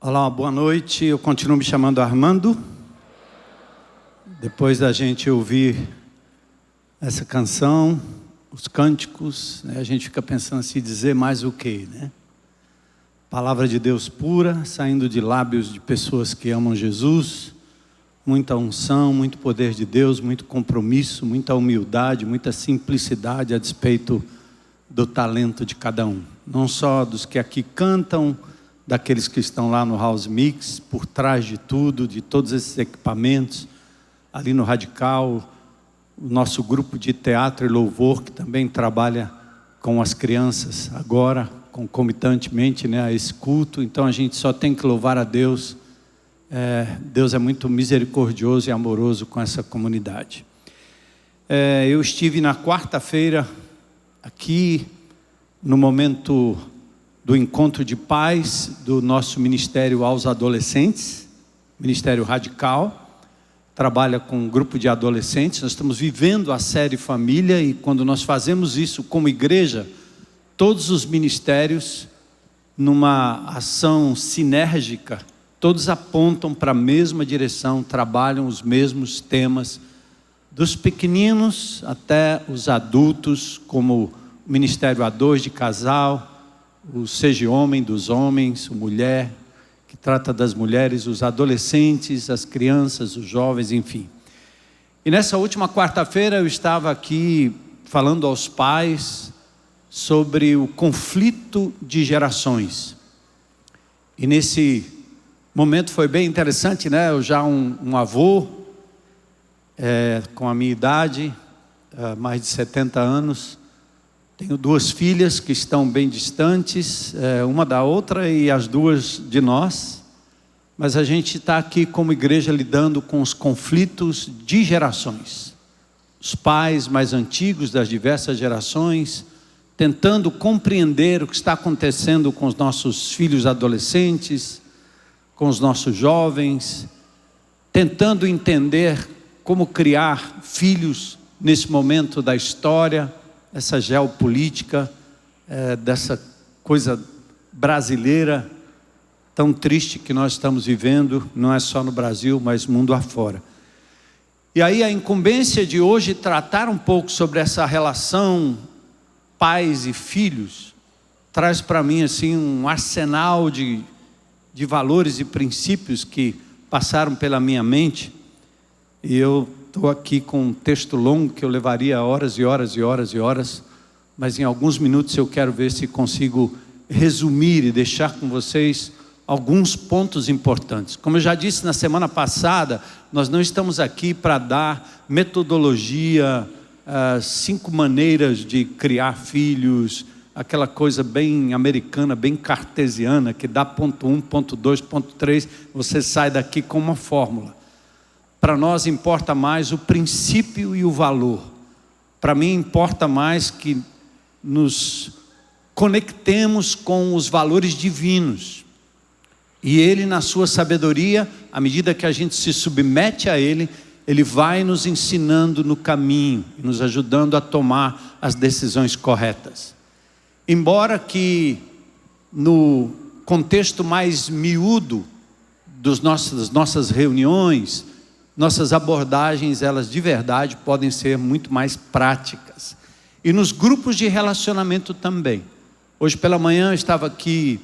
Olá, uma boa noite. Eu continuo me chamando Armando. Depois da gente ouvir essa canção, os cânticos, né, a gente fica pensando assim, dizer mais o quê, né? Palavra de Deus pura, saindo de lábios de pessoas que amam Jesus, muita unção, muito poder de Deus, muito compromisso, muita humildade, muita simplicidade a despeito do talento de cada um. Não só dos que aqui cantam, daqueles que estão lá no House Mix, por trás de tudo, de todos esses equipamentos, ali no Radical, o nosso grupo de teatro e louvor, que também trabalha com as crianças agora, concomitantemente, né, a esse culto. Então a gente só tem que louvar a Deus. Deus é muito misericordioso e amoroso com essa comunidade. Eu estive na quarta-feira aqui no momento do encontro de pais do nosso ministério aos adolescentes, Ministério Radical, trabalha com um grupo de adolescentes. Nós estamos vivendo a série Família, e quando nós fazemos isso como igreja, todos os ministérios, numa ação sinérgica, todos apontam para a mesma direção, trabalham os mesmos temas, dos pequeninos até os adultos, como o Ministério A2 de casal, o Seja Homem dos homens, o Mulher, que trata das mulheres, os adolescentes, as crianças, os jovens, enfim. E nessa última quarta-feira eu estava aqui falando aos pais sobre o conflito de gerações. E nesse momento foi bem interessante, né? Eu já um avô, com a minha idade, mais de 70 anos, tenho duas filhas que estão bem distantes, uma da outra e as duas de nós, mas a gente está aqui como igreja lidando com os conflitos de gerações. Os pais mais antigos das diversas gerações, tentando compreender o que está acontecendo com os nossos filhos adolescentes, com os nossos jovens, tentando entender como criar filhos nesse momento da história, essa geopolítica, dessa coisa brasileira tão triste que nós estamos vivendo, não é só no Brasil, mas mundo afora. E aí a incumbência de hoje tratar um pouco sobre essa relação pais e filhos, traz para mim assim um arsenal de valores e princípios que passaram pela minha mente, e eu estou aqui com um texto longo que eu levaria horas e horas e horas e horas, mas em alguns minutos eu quero ver se consigo resumir e deixar com vocês alguns pontos importantes. Como eu já disse na semana passada, nós não estamos aqui para dar metodologia, 5 maneiras de criar filhos, aquela coisa bem americana, bem cartesiana, que dá ponto 1, ponto 2, ponto 3, você sai daqui com uma fórmula. Para nós importa mais o princípio e o valor. Para mim importa mais que nos conectemos com os valores divinos. E Ele, na sua sabedoria, à medida que a gente se submete a Ele, Ele vai nos ensinando no caminho, nos ajudando a tomar as decisões corretas. Embora que no contexto mais miúdo das nossas reuniões, nossas abordagens, elas de verdade podem ser muito mais práticas. E nos grupos de relacionamento também. Hoje pela manhã eu estava aqui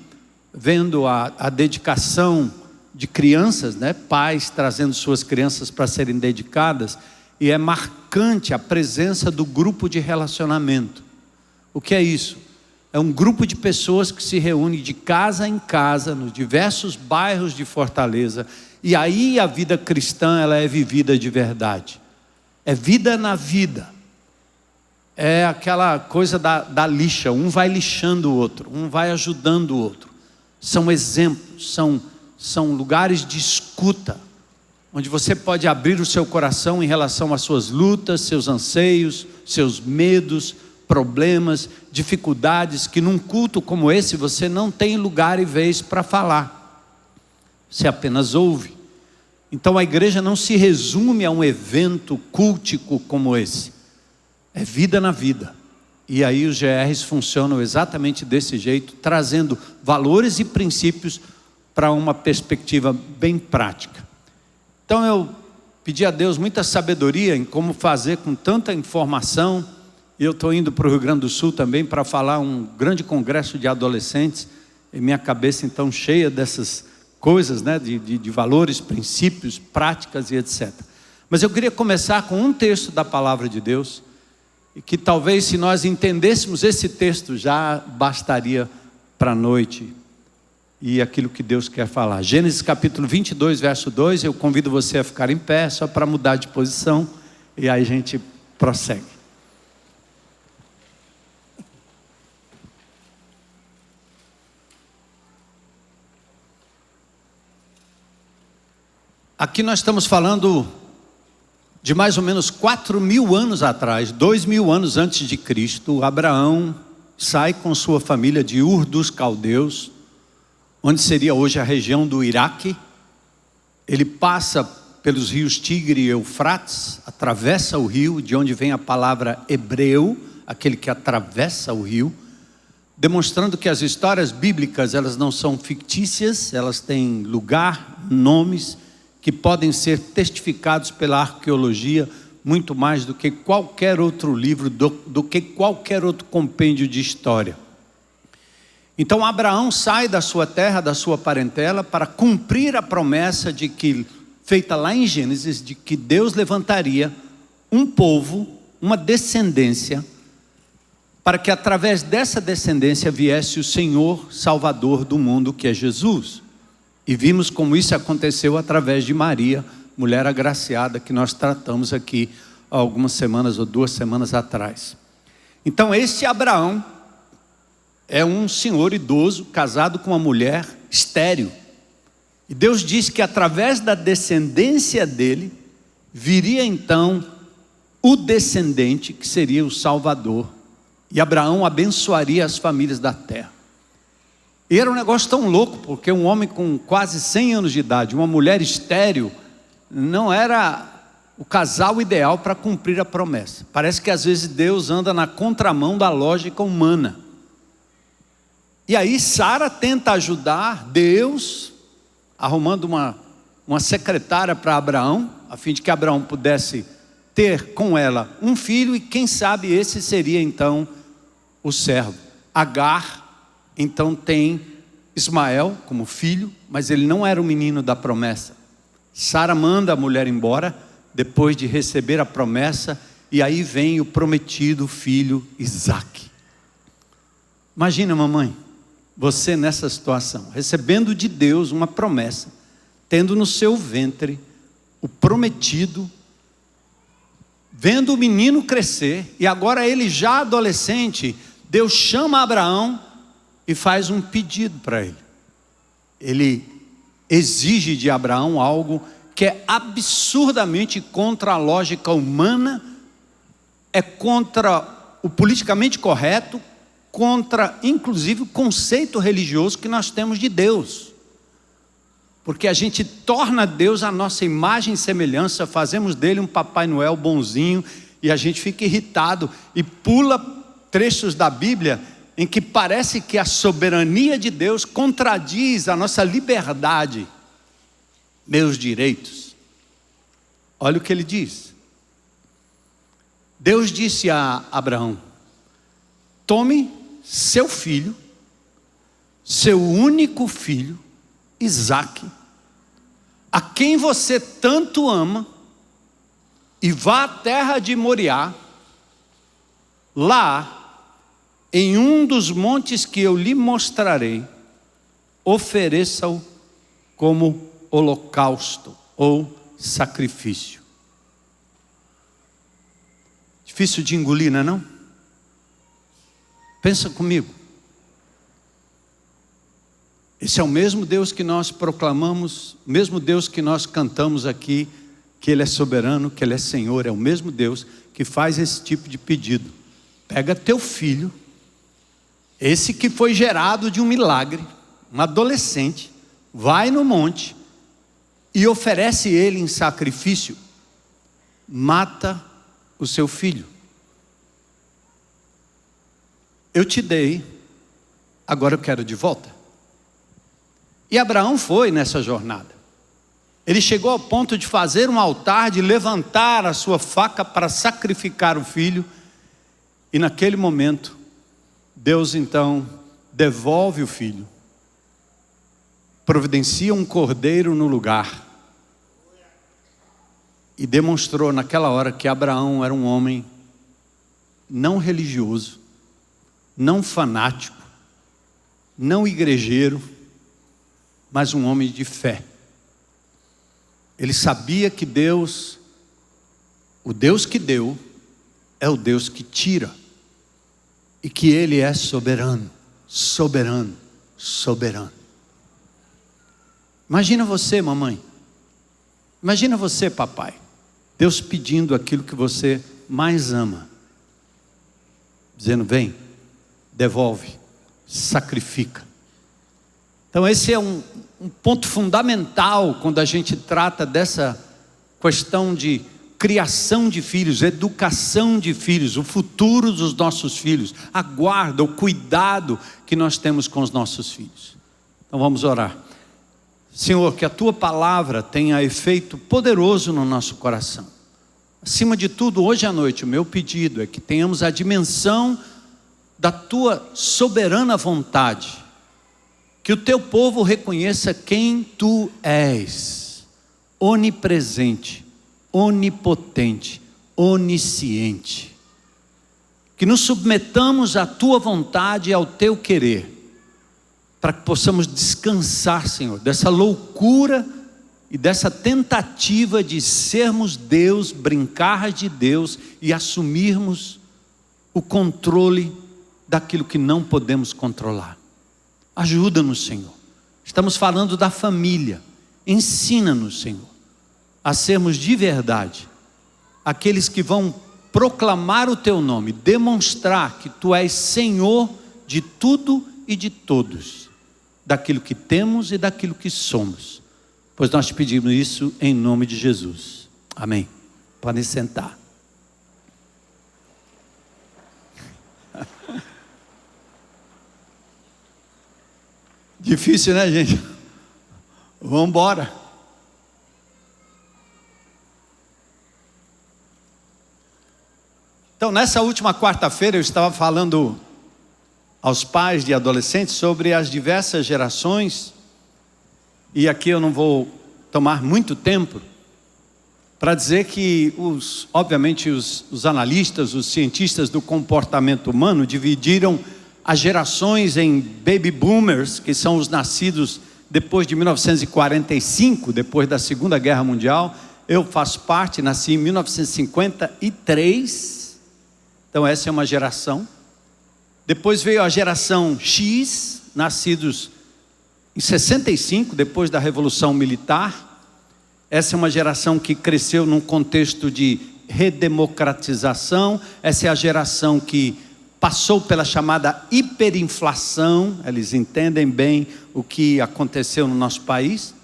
vendo a dedicação de crianças, né? Pais trazendo suas crianças para serem dedicadas, e é marcante a presença do grupo de relacionamento. O que é isso? É um grupo de pessoas que se reúne de casa em casa, nos diversos bairros de Fortaleza, e aí a vida cristã, ela é vivida de verdade. É vida na vida. É aquela coisa da lixa, um vai lixando o outro, um vai ajudando o outro. São exemplos, são lugares de escuta, onde você pode abrir o seu coração em relação às suas lutas, seus anseios, seus medos, problemas, dificuldades, que num culto como esse você não tem lugar e vez para falar. Você apenas ouve. Então a igreja não se resume a um evento cultico como esse. É vida na vida. E aí os GRs funcionam exatamente desse jeito, trazendo valores e princípios para uma perspectiva bem prática. Então eu pedi a Deus muita sabedoria em como fazer com tanta informação. E eu estou indo para o Rio Grande do Sul também para falar um grande congresso de adolescentes. E minha cabeça então cheia dessas coisas, né, de valores, princípios, práticas e etc. Mas eu queria começar com um texto da palavra de Deus, e que talvez se nós entendêssemos esse texto já bastaria para a noite e aquilo que Deus quer falar. Gênesis capítulo 22, verso 2, eu convido você a ficar em pé, só para mudar de posição, e aí a gente prossegue. Aqui nós estamos falando de mais ou menos 4.000 anos atrás, 2.000 anos antes de Cristo. Abraão sai com sua família de Ur dos Caldeus, onde seria hoje a região do Iraque. Ele passa pelos rios Tigre e Eufrates, atravessa o rio, de onde vem a palavra hebreu, aquele que atravessa o rio, demonstrando que as histórias bíblicas, elas não são fictícias, elas têm lugar, nomes, que podem ser testificados pela arqueologia muito mais do que qualquer outro livro, do que qualquer outro compêndio de história. Então Abraão sai da sua terra, da sua parentela, para cumprir a promessa de que, feita lá em Gênesis, de que Deus levantaria um povo, uma descendência, para que através dessa descendência viesse o Senhor Salvador do mundo, que é Jesus. E vimos como isso aconteceu através de Maria, mulher agraciada, que nós tratamos aqui há algumas semanas ou 2 semanas atrás. Então esse Abraão é um senhor idoso, casado com uma mulher estéril. E Deus disse que através da descendência dele, viria então o descendente, que seria o Salvador. E Abraão abençoaria as famílias da terra. E era um negócio tão louco, porque um homem com quase 100 anos de idade, uma mulher estéril, não era o casal ideal para cumprir a promessa. Parece que às vezes Deus anda na contramão da lógica humana. E aí Sara tenta ajudar Deus, arrumando uma secretária para Abraão, a fim de que Abraão pudesse ter com ela um filho, e quem sabe esse seria então o servo. Agar então tem Ismael como filho, mas ele não era o menino da promessa. Sara manda a mulher embora, depois de receber a promessa, e aí vem o prometido filho Isaque. Imagina, mamãe, você nessa situação, recebendo de Deus uma promessa, tendo no seu ventre o prometido, vendo o menino crescer, e agora ele já adolescente, Deus chama Abraão e faz um pedido para ele. Ele exige de Abraão algo que é absurdamente contra a lógica humana, é contra o politicamente correto, contra inclusive o conceito religioso que nós temos de Deus. Porque a gente torna Deus a nossa imagem e semelhança, fazemos dele um Papai Noel bonzinho, e a gente fica irritado e pula trechos da Bíblia em que parece que a soberania de Deus contradiz a nossa liberdade, meus direitos. Olha o que ele diz. Deus disse a Abraão: tome seu filho, seu único filho, Isaque, a quem você tanto ama, e vá à terra de Moriá. Lá, em um dos montes que eu lhe mostrarei, ofereça-o como holocausto ou sacrifício. Difícil de engolir, não é não? Pensa comigo. Esse é o mesmo Deus que nós proclamamos, o mesmo Deus que nós cantamos aqui, que Ele é soberano, que Ele é Senhor. É o mesmo Deus que faz esse tipo de pedido. Pega teu filho, esse que foi gerado de um milagre, um adolescente, vai no monte e oferece ele em sacrifício. Mata o seu filho. Eu te dei, agora eu quero de volta. E Abraão foi nessa jornada. Ele chegou ao ponto de fazer um altar, de levantar a sua faca para sacrificar o filho. E naquele momento, Deus então devolve o filho, providencia um cordeiro no lugar, e demonstrou naquela hora que Abraão era um homem não religioso, não fanático, não igrejeiro, mas um homem de fé. Ele sabia que Deus, o Deus que deu, é o Deus que tira, e que Ele é soberano, soberano, soberano. Imagina você, mamãe, imagina você, papai, Deus pedindo aquilo que você mais ama, dizendo: vem, devolve, sacrifica. Então esse é um ponto fundamental quando a gente trata dessa questão de criação de filhos, educação de filhos, o futuro dos nossos filhos, a guarda, o cuidado que nós temos com os nossos filhos. Então vamos orar. Senhor, que a Tua palavra tenha efeito poderoso no nosso coração. Acima de tudo, hoje à noite, o meu pedido é que tenhamos a dimensão da Tua soberana vontade, que o Teu povo reconheça quem Tu és, onipresente, onipotente, onisciente, que nos submetamos à Tua vontade e ao Teu querer, para que possamos descansar, Senhor, dessa loucura e dessa tentativa de sermos Deus, brincar de Deus e assumirmos o controle daquilo que não podemos controlar. Ajuda-nos, Senhor. Estamos falando da família. Ensina-nos, Senhor, a sermos de verdade aqueles que vão proclamar o Teu nome, demonstrar que Tu és Senhor de tudo e de todos, daquilo que temos e daquilo que somos. Pois nós te pedimos isso em nome de Jesus. Amém. Podem sentar. Difícil, né, gente? Vamos embora. Então, nessa última quarta-feira eu estava falando aos pais de adolescentes sobre as diversas gerações, e aqui eu não vou tomar muito tempo para dizer que obviamente os analistas, os cientistas do comportamento humano dividiram as gerações em baby boomers, que são os nascidos depois de 1945, depois da Segunda Guerra Mundial. Eu faço parte, nasci em 1953, então essa é uma geração. Depois veio a geração X, nascidos em 65, depois da Revolução Militar. Essa é uma geração que cresceu num contexto de redemocratização. Essa é a geração que passou pela chamada hiperinflação. Eles entendem bem o que aconteceu no nosso país.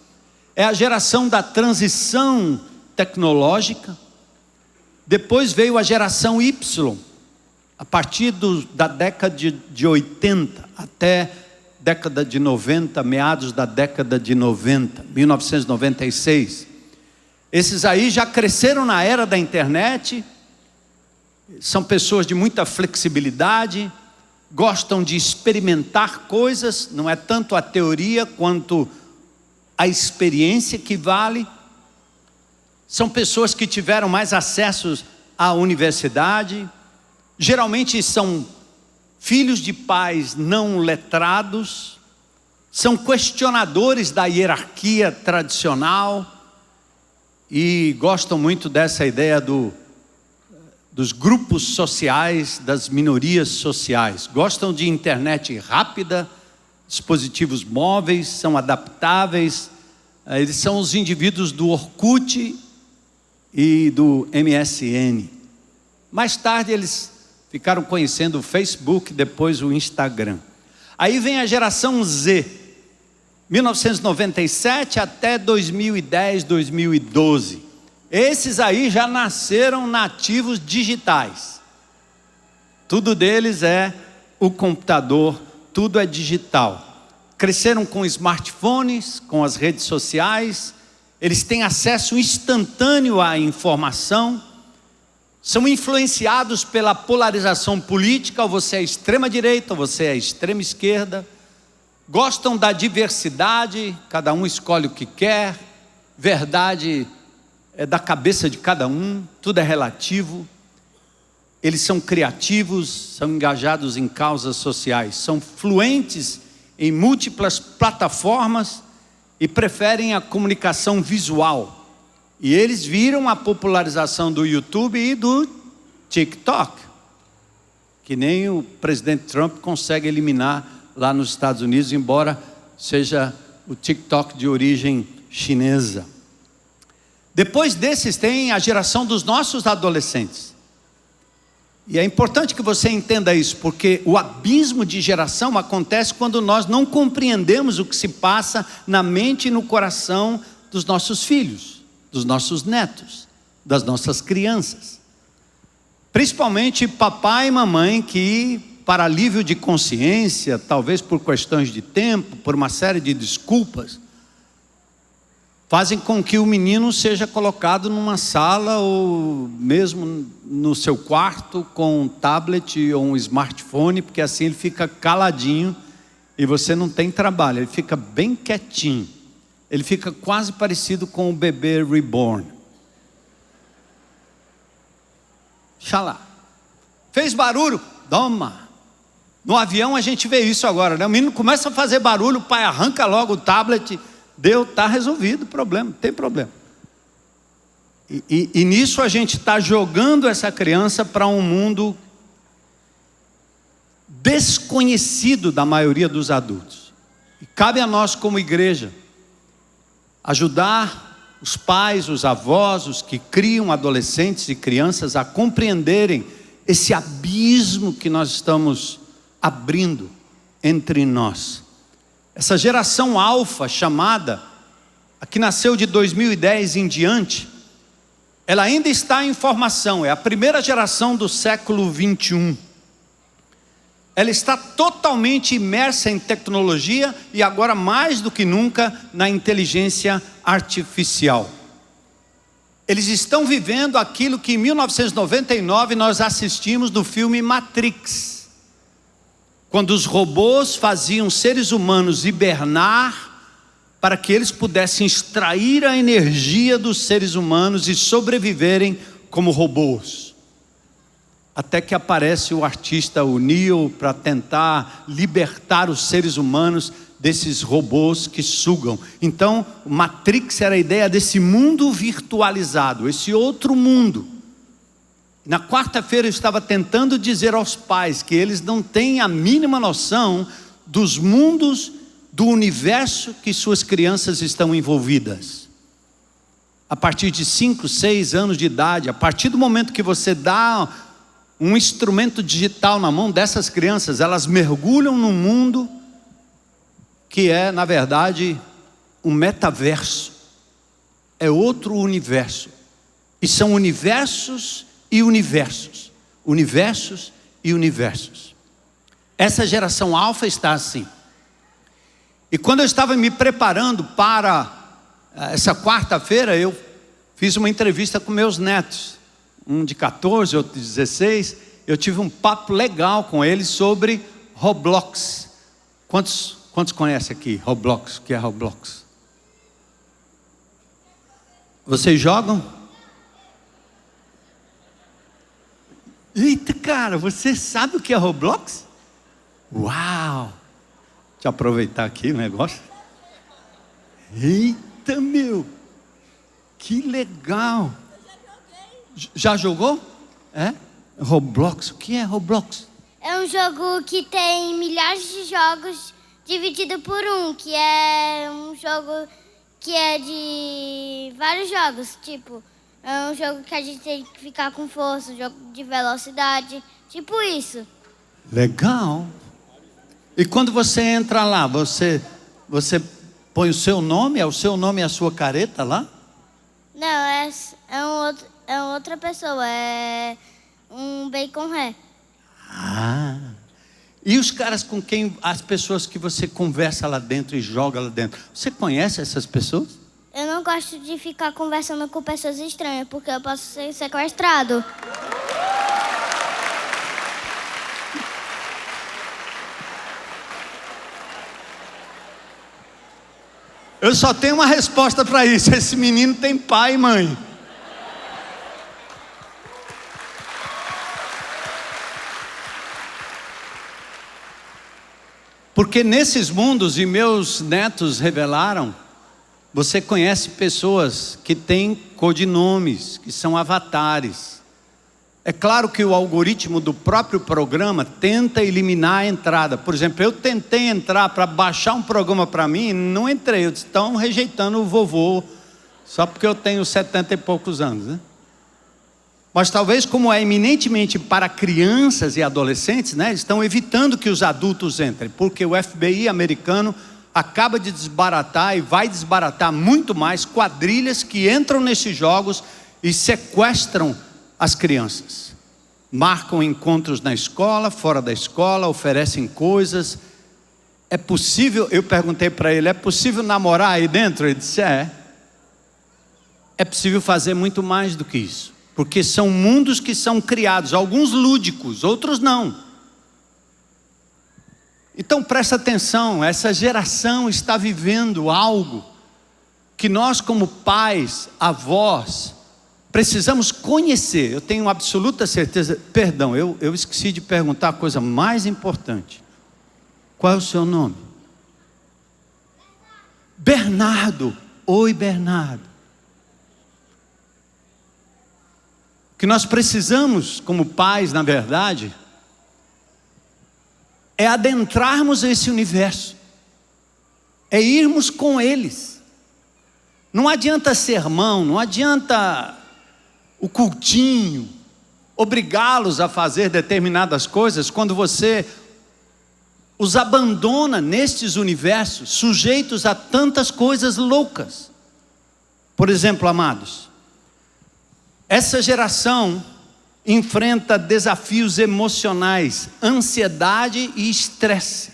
É a geração da transição tecnológica. Depois veio a geração Y, a partir da década de 80 até década de 90, meados da década de 90, 1996. Esses aí já cresceram na era da internet, são pessoas de muita flexibilidade, gostam de experimentar coisas, não é tanto a teoria quanto a experiência que vale. São pessoas que tiveram mais acessos à universidade, geralmente são filhos de pais não letrados, são questionadores da hierarquia tradicional e gostam muito dessa ideia dos grupos sociais, das minorias sociais. Gostam de internet rápida, dispositivos móveis, são adaptáveis. Eles são os indivíduos do Orkut e do MSN. Mais tarde eles ficaram conhecendo o Facebook, depois o Instagram. Aí vem a geração Z, 1997 até 2010, 2012. Esses aí já nasceram nativos digitais. Tudo deles é o computador, tudo é digital. cresceram com smartphones, com as redes sociais, eles têm acesso instantâneo à informação, são influenciados pela polarização política, ou você é extrema-direita, ou você é extrema-esquerda, gostam da diversidade, cada um escolhe o que quer, verdade é da cabeça de cada um, tudo é relativo. Eles são criativos, são engajados em causas sociais, são fluentes em múltiplas plataformas e preferem a comunicação visual. E eles viram a popularização do YouTube e do TikTok, que nem o presidente Trump consegue eliminar lá nos Estados Unidos, embora seja o TikTok de origem chinesa. Depois desses tem a geração dos nossos adolescentes. E é importante que você entenda isso, porque o abismo de geração acontece quando nós não compreendemos o que se passa na mente e no coração dos nossos filhos, dos nossos netos, das nossas crianças. Principalmente papai e mamãe que, para alívio de consciência, talvez por questões de tempo, por uma série de desculpas, fazem com que o menino seja colocado numa sala ou mesmo no seu quarto com um tablet ou um smartphone, porque assim ele fica caladinho e você não tem trabalho, ele fica bem quietinho. Ele fica quase parecido com o bebê reborn. Xalá. Fez barulho? Toma. No avião a gente vê isso agora, né? O menino começa a fazer barulho, o pai arranca logo o tablet. Deu, está resolvido o problema, não tem problema. E nisso a gente está jogando essa criança para um mundo desconhecido da maioria dos adultos. E cabe a nós como igreja ajudar os pais, os avós, os que criam adolescentes e crianças a compreenderem esse abismo que nós estamos abrindo entre nós. Essa geração alfa chamada, a que nasceu de 2010 em diante, ela ainda está em formação, é a primeira geração do século 21. Ela está totalmente imersa em tecnologia e agora mais do que nunca na inteligência artificial. Eles estão vivendo aquilo que em 1999 nós assistimos no filme Matrix. Quando os robôs faziam seres humanos hibernar para que eles pudessem extrair a energia dos seres humanos e sobreviverem como robôs. Até que aparece o artista, o Neo, para tentar libertar os seres humanos desses robôs que sugam. Então, Matrix era a ideia desse mundo virtualizado, esse outro mundo. Na quarta-feira eu estava tentando dizer aos pais que eles não têm a mínima noção dos mundos do universo que suas crianças estão envolvidas. A partir de 5, 6 anos de idade, a partir do momento que você dá um instrumento digital na mão dessas crianças, elas mergulham num mundo que é, na verdade, um metaverso. É outro universo. E são universos e universos, universos e universos. Essa geração alfa está assim. E quando eu estava me preparando para essa quarta-feira, eu fiz uma entrevista com meus netos, um de 14, outro de 16. Eu tive um papo legal com eles sobre Roblox. Quantos conhecem aqui Roblox? O que é Roblox? Vocês jogam? Eita, cara, você sabe o que é Roblox? Uau! Deixa eu aproveitar aqui o negócio. Eita, meu! Que legal! Já jogou? É? Roblox, o que é Roblox? É um jogo que tem milhares de jogos dividido por um, que é um jogo que é de vários jogos, tipo... É um jogo que a gente tem que ficar com força, um jogo de velocidade, tipo isso. Legal. E quando você entra lá, você põe o seu nome, é o seu nome e a sua careta lá? Não, é outra pessoa, é um Bacon Ré. Ah, E os caras com quem, as pessoas que você conversa lá dentro e joga lá dentro, você conhece essas pessoas? Eu não gosto de ficar conversando com pessoas estranhas, porque eu posso ser sequestrado. Eu só tenho uma resposta para isso: esse menino tem pai e mãe. Porque nesses mundos, e meus netos revelaram, você conhece pessoas que têm codinomes, que são avatares. É claro que o algoritmo do próprio programa tenta eliminar a entrada. Por exemplo, eu tentei entrar para baixar um programa para mim e não entrei. Eles estão rejeitando o vovô, só porque eu tenho 70 e poucos anos, né? Mas talvez, como é eminentemente para crianças e adolescentes, né, eles estão evitando que os adultos entrem, porque o FBI americano acaba de desbaratar e vai desbaratar muito mais quadrilhas que entram nesses jogos e sequestram as crianças. Marcam encontros na escola, fora da escola, oferecem coisas. É possível, eu perguntei para ele, é possível namorar aí dentro? Ele disse, é possível fazer muito mais do que isso. Porque são mundos que são criados, alguns lúdicos, outros não. Então presta atenção, essa geração está vivendo algo que nós como pais, avós, precisamos conhecer. Eu tenho absoluta certeza, perdão, eu esqueci de perguntar a coisa mais importante. Qual é o seu nome? Bernardo. Oi, Bernardo. O que nós precisamos como pais, na verdade, é adentrarmos esse universo, é irmos com eles. Não adianta sermão, não adianta o cultinho, obrigá-los a fazer determinadas coisas, quando você os abandona nestes universos, sujeitos a tantas coisas loucas. Por exemplo, amados, essa geração enfrenta desafios emocionais, ansiedade e estresse,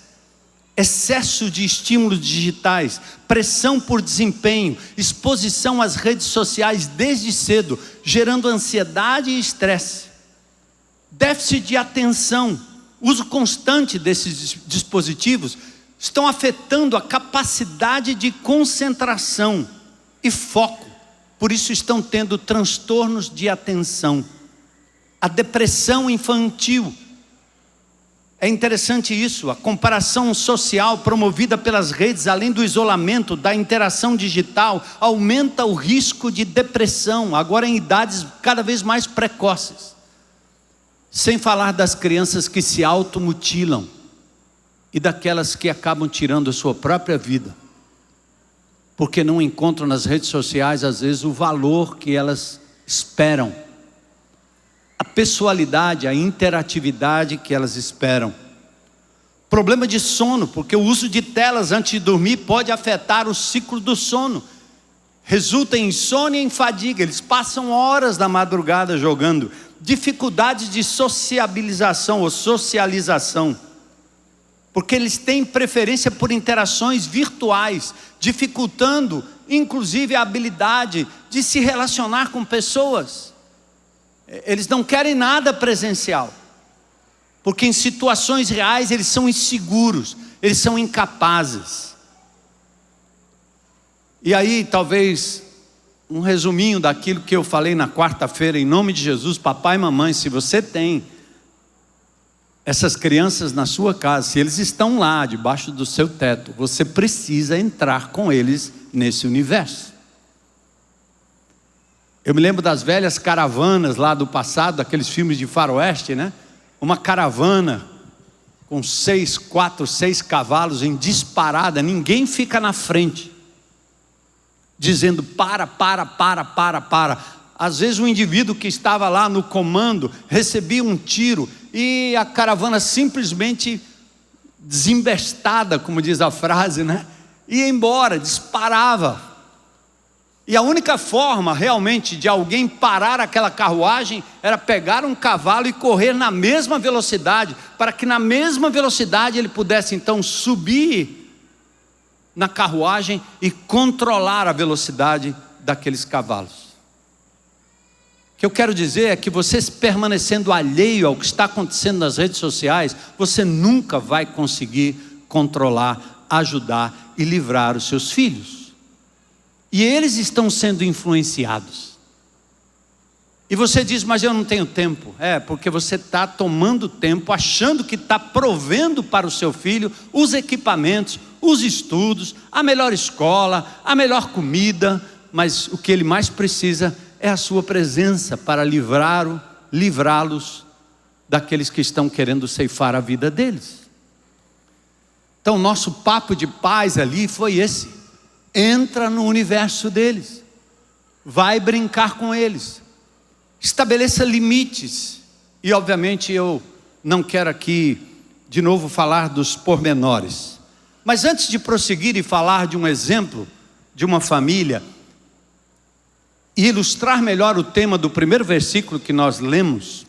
excesso de estímulos digitais, pressão por desempenho, exposição às redes sociais desde cedo, gerando ansiedade e estresse, déficit de atenção, uso constante desses dispositivos estão afetando a capacidade de concentração e foco. Por isso estão tendo transtornos de atenção. A depressão infantil. É interessante isso, a comparação social promovida pelas redes, além do isolamento, da interação digital, aumenta o risco de depressão, agora em idades cada vez mais precoces. Sem falar das crianças que se automutilam e daquelas que acabam tirando a sua própria vida, porque não encontram nas redes sociais, às vezes, o valor que elas esperam, a pessoalidade, a interatividade que elas esperam. Problema de sono, porque o uso de telas antes de dormir pode afetar o ciclo do sono, resulta em insônia e em fadiga, eles passam horas da madrugada jogando. Dificuldades de sociabilização ou socialização, porque eles têm preferência por interações virtuais, dificultando inclusive a habilidade de se relacionar com pessoas. Eles não querem nada presencial, porque em situações reais eles são inseguros, eles são incapazes. E aí talvez um resuminho daquilo que eu falei na quarta-feira, em nome de Jesus, papai e mamãe, se você tem essas crianças na sua casa, se eles estão lá, debaixo do seu teto, você precisa entrar com eles nesse universo. Eu me lembro das velhas caravanas lá do passado, daqueles filmes de faroeste, né? Uma caravana com 4, 6 cavalos em disparada, ninguém fica na frente, dizendo para. Às vezes o indivíduo que estava lá no comando recebia um tiro e a caravana simplesmente desembestada, como diz a frase, né? Ia embora, disparava. E a única forma realmente de alguém parar aquela carruagem era pegar um cavalo e correr na mesma velocidade, para que na mesma velocidade ele pudesse então subir na carruagem e controlar a velocidade daqueles cavalos. O que eu quero dizer é que você permanecendo alheio ao que está acontecendo nas redes sociais, você nunca vai conseguir controlar, ajudar e livrar os seus filhos. E eles estão sendo influenciados. E você diz, mas eu não tenho tempo. É, porque você está tomando tempo, achando que está provendo para o seu filho os equipamentos, os estudos, a melhor escola, a melhor comida. Mas o que ele mais precisa é a sua presença para livrá-los daqueles que estão querendo ceifar a vida deles. Então nosso papo de paz ali foi esse. Entra no universo deles, vai brincar com eles, estabeleça limites. E obviamente eu não quero aqui de novo falar dos pormenores, mas antes de prosseguir e falar de um exemplo de uma família e ilustrar melhor o tema do primeiro versículo que nós lemos,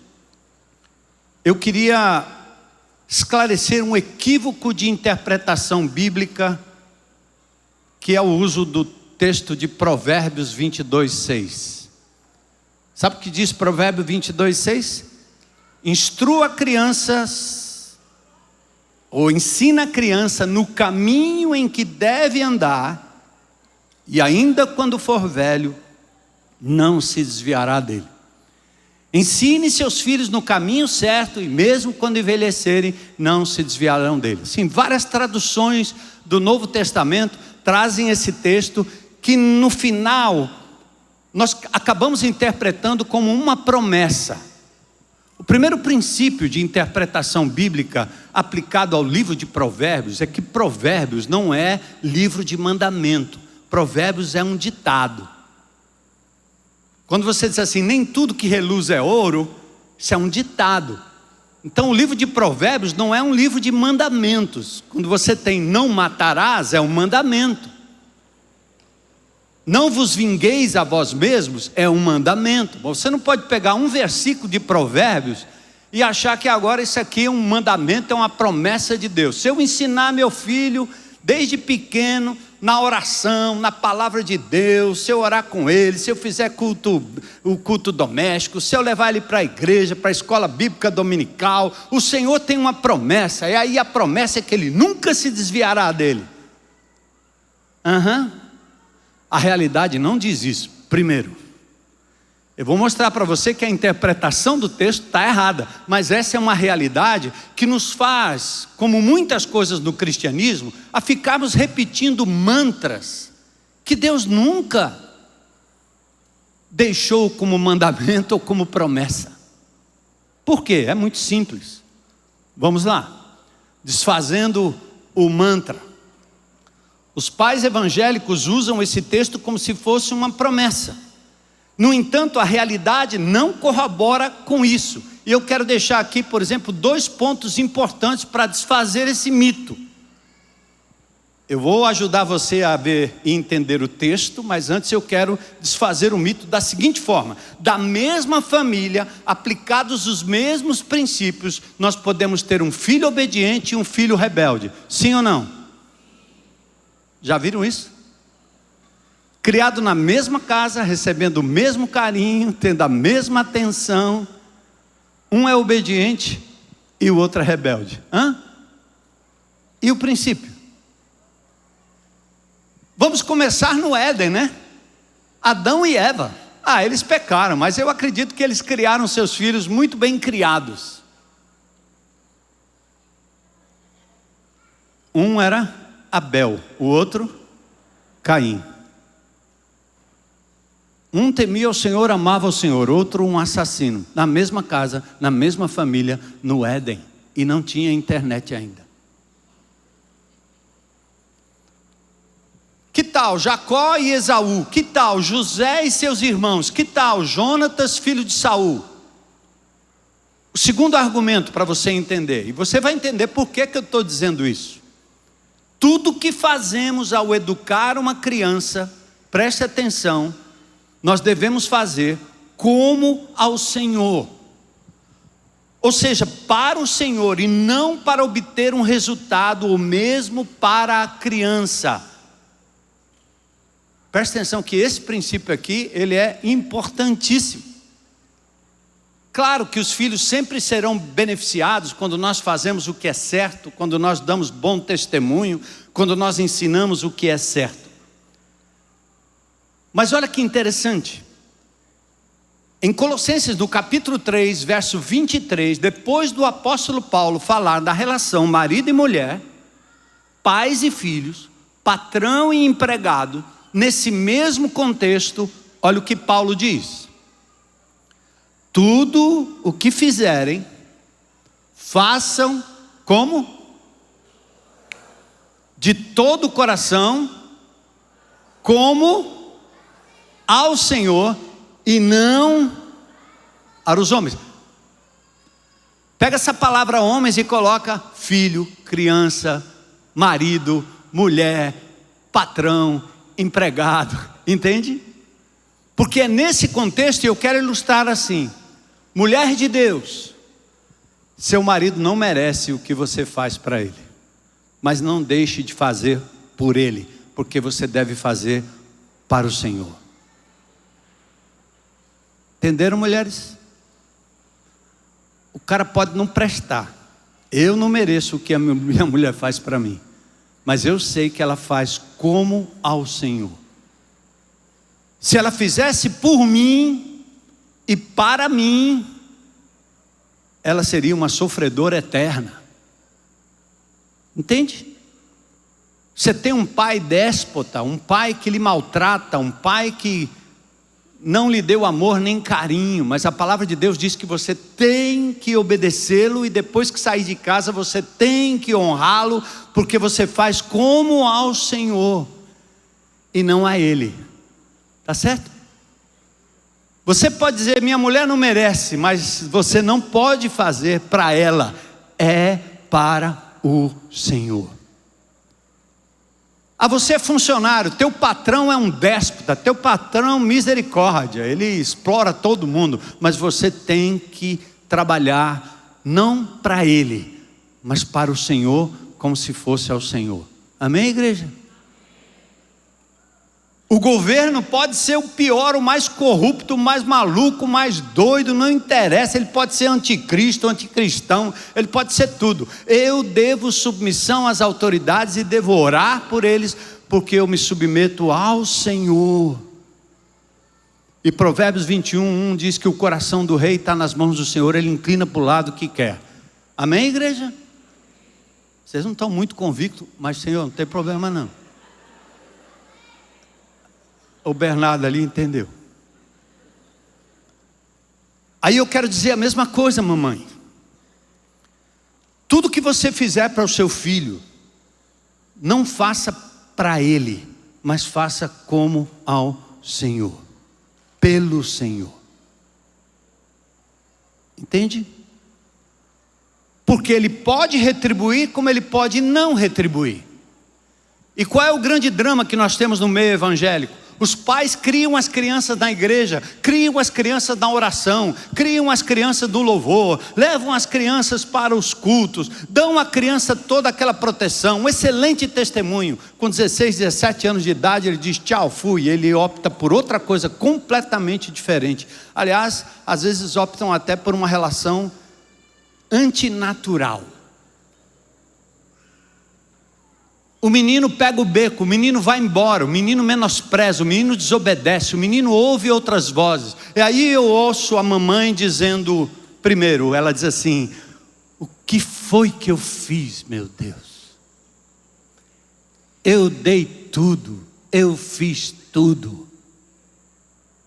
eu queria esclarecer um equívoco de interpretação bíblica, que é o uso do texto de Provérbios 22:6. Sabe o que diz Provérbios 22:6? Instrua crianças, ou ensina a criança no caminho em que deve andar, e ainda quando for velho, não se desviará dele. Ensine seus filhos no caminho certo, e mesmo quando envelhecerem, não se desviarão dele. Sim, várias traduções do Novo Testamento trazem esse texto que no final nós acabamos interpretando como uma promessa. O primeiro princípio de interpretação bíblica aplicado ao livro de Provérbios é que Provérbios não é livro de mandamento. Provérbios é um ditado. Quando você diz assim, nem tudo que reluz é ouro, isso é um ditado. Então o livro de Provérbios não é um livro de mandamentos. Quando você tem não matarás, é um mandamento. Não vos vingueis a vós mesmos, é um mandamento. Você não pode pegar um versículo de Provérbios e achar que agora isso aqui é um mandamento, é uma promessa de Deus. Se eu ensinar meu filho desde pequeno, na oração, na palavra de Deus, se eu orar com ele, se eu fizer o culto doméstico, se eu levar ele para a igreja, para a escola bíblica dominical, o Senhor tem uma promessa, e aí a promessa é que ele nunca se desviará dele. A realidade não diz isso. Primeiro, eu vou mostrar para você que a interpretação do texto está errada, mas essa é uma realidade que nos faz, como muitas coisas no cristianismo, a ficarmos repetindo mantras que Deus nunca deixou como mandamento ou como promessa. Por quê? É muito simples. Vamos lá. Desfazendo o mantra. Os pais evangélicos usam esse texto como se fosse uma promessa. No entanto, a realidade não corrobora com isso. E eu quero deixar aqui, por exemplo, 2 pontos importantes para desfazer esse mito. Eu vou ajudar você a ver e entender o texto, mas antes eu quero desfazer o mito da seguinte forma: da mesma família, aplicados os mesmos princípios, nós podemos ter um filho obediente e um filho rebelde. Sim ou não? Já viram isso? Criado na mesma casa, recebendo o mesmo carinho, tendo a mesma atenção, um é obediente e o outro é rebelde. E o princípio? Vamos começar no Éden, né? Adão e Eva. Eles pecaram, mas eu acredito que eles criaram seus filhos muito bem criados. Um era Abel, o outro Caim. Um temia o Senhor, amava o Senhor, outro um assassino. Na mesma casa, na mesma família, no Éden. E não tinha internet ainda. Que tal Jacó e Esaú? Que tal José e seus irmãos? Que tal Jonatas, filho de Saul? O segundo argumento para você entender, e você vai entender por que eu estou dizendo isso. Tudo que fazemos ao educar uma criança preste atenção, nós devemos fazer como ao Senhor. Ou seja, para o Senhor e não para obter um resultado, ou mesmo para a criança. Preste atenção que esse princípio aqui, ele é importantíssimo. Claro que os filhos sempre serão beneficiados quando nós fazemos o que é certo, quando nós damos bom testemunho, quando nós ensinamos o que é certo. Mas olha que interessante. Em Colossenses, no capítulo 3, verso 23, depois do apóstolo Paulo falar da relação marido e mulher, pais e filhos, patrão e empregado, nesse mesmo contexto, olha o que Paulo diz: tudo o que fizerem, façam como? De todo o coração, como ao Senhor e não para os homens. Pega essa palavra homens e coloca filho, criança, marido, mulher, patrão, empregado, entende? Porque é nesse contexto, e eu quero ilustrar assim: mulher de Deus, seu marido não merece o que você faz para ele, mas não deixe de fazer por ele, porque você deve fazer para o Senhor. Entenderam, mulheres? O cara pode não prestar, eu não mereço o que a minha mulher faz para mim, mas eu sei que ela faz como ao Senhor. Se ela fizesse por mim e para mim, ela seria uma sofredora eterna. Entende? Você tem um pai déspota, um pai que lhe maltrata, um pai que não lhe deu amor nem carinho, mas a palavra de Deus diz que você tem que obedecê-lo, e depois que sair de casa você tem que honrá-lo, porque você faz como ao Senhor e não a ele. Tá certo? Você pode dizer, minha mulher não merece, mas você não pode fazer para ela, é para o Senhor. Ah, você é funcionário, teu patrão é um déspota, teu patrão misericórdia, ele explora todo mundo, mas você tem que trabalhar não para ele, mas para o Senhor, como se fosse ao Senhor. Amém, igreja? O governo pode ser o pior, o mais corrupto, o mais maluco, o mais doido, não interessa, ele pode ser anticristo, anticristão, ele pode ser tudo. Eu devo submissão às autoridades e devo orar por eles, porque eu me submeto ao Senhor. E Provérbios 21:1 diz que o coração do rei está nas mãos do Senhor, ele inclina para o lado que quer. Amém, igreja? Vocês não estão muito convictos, mas Senhor, não tem problema não. O Bernardo ali entendeu. Aí eu quero dizer a mesma coisa, mamãe. Tudo que você fizer para o seu filho, não faça para ele, mas faça como ao Senhor, pelo Senhor. Entende? Porque ele pode retribuir como ele pode não retribuir. E qual é o grande drama que nós temos no meio evangélico? Os pais criam as crianças na igreja, criam as crianças na oração, criam as crianças do louvor, levam as crianças para os cultos, dão à criança toda aquela proteção, um excelente testemunho. Com 16, 17 anos de idade ele diz tchau, fui, ele opta por outra coisa completamente diferente. Aliás, às vezes optam até por uma relação antinatural. O menino pega o beco, o menino vai embora, o menino menospreza, o menino desobedece, o menino ouve outras vozes. E aí eu ouço a mamãe dizendo, primeiro, ela diz assim: o que foi que eu fiz, meu Deus? Eu dei tudo, eu fiz tudo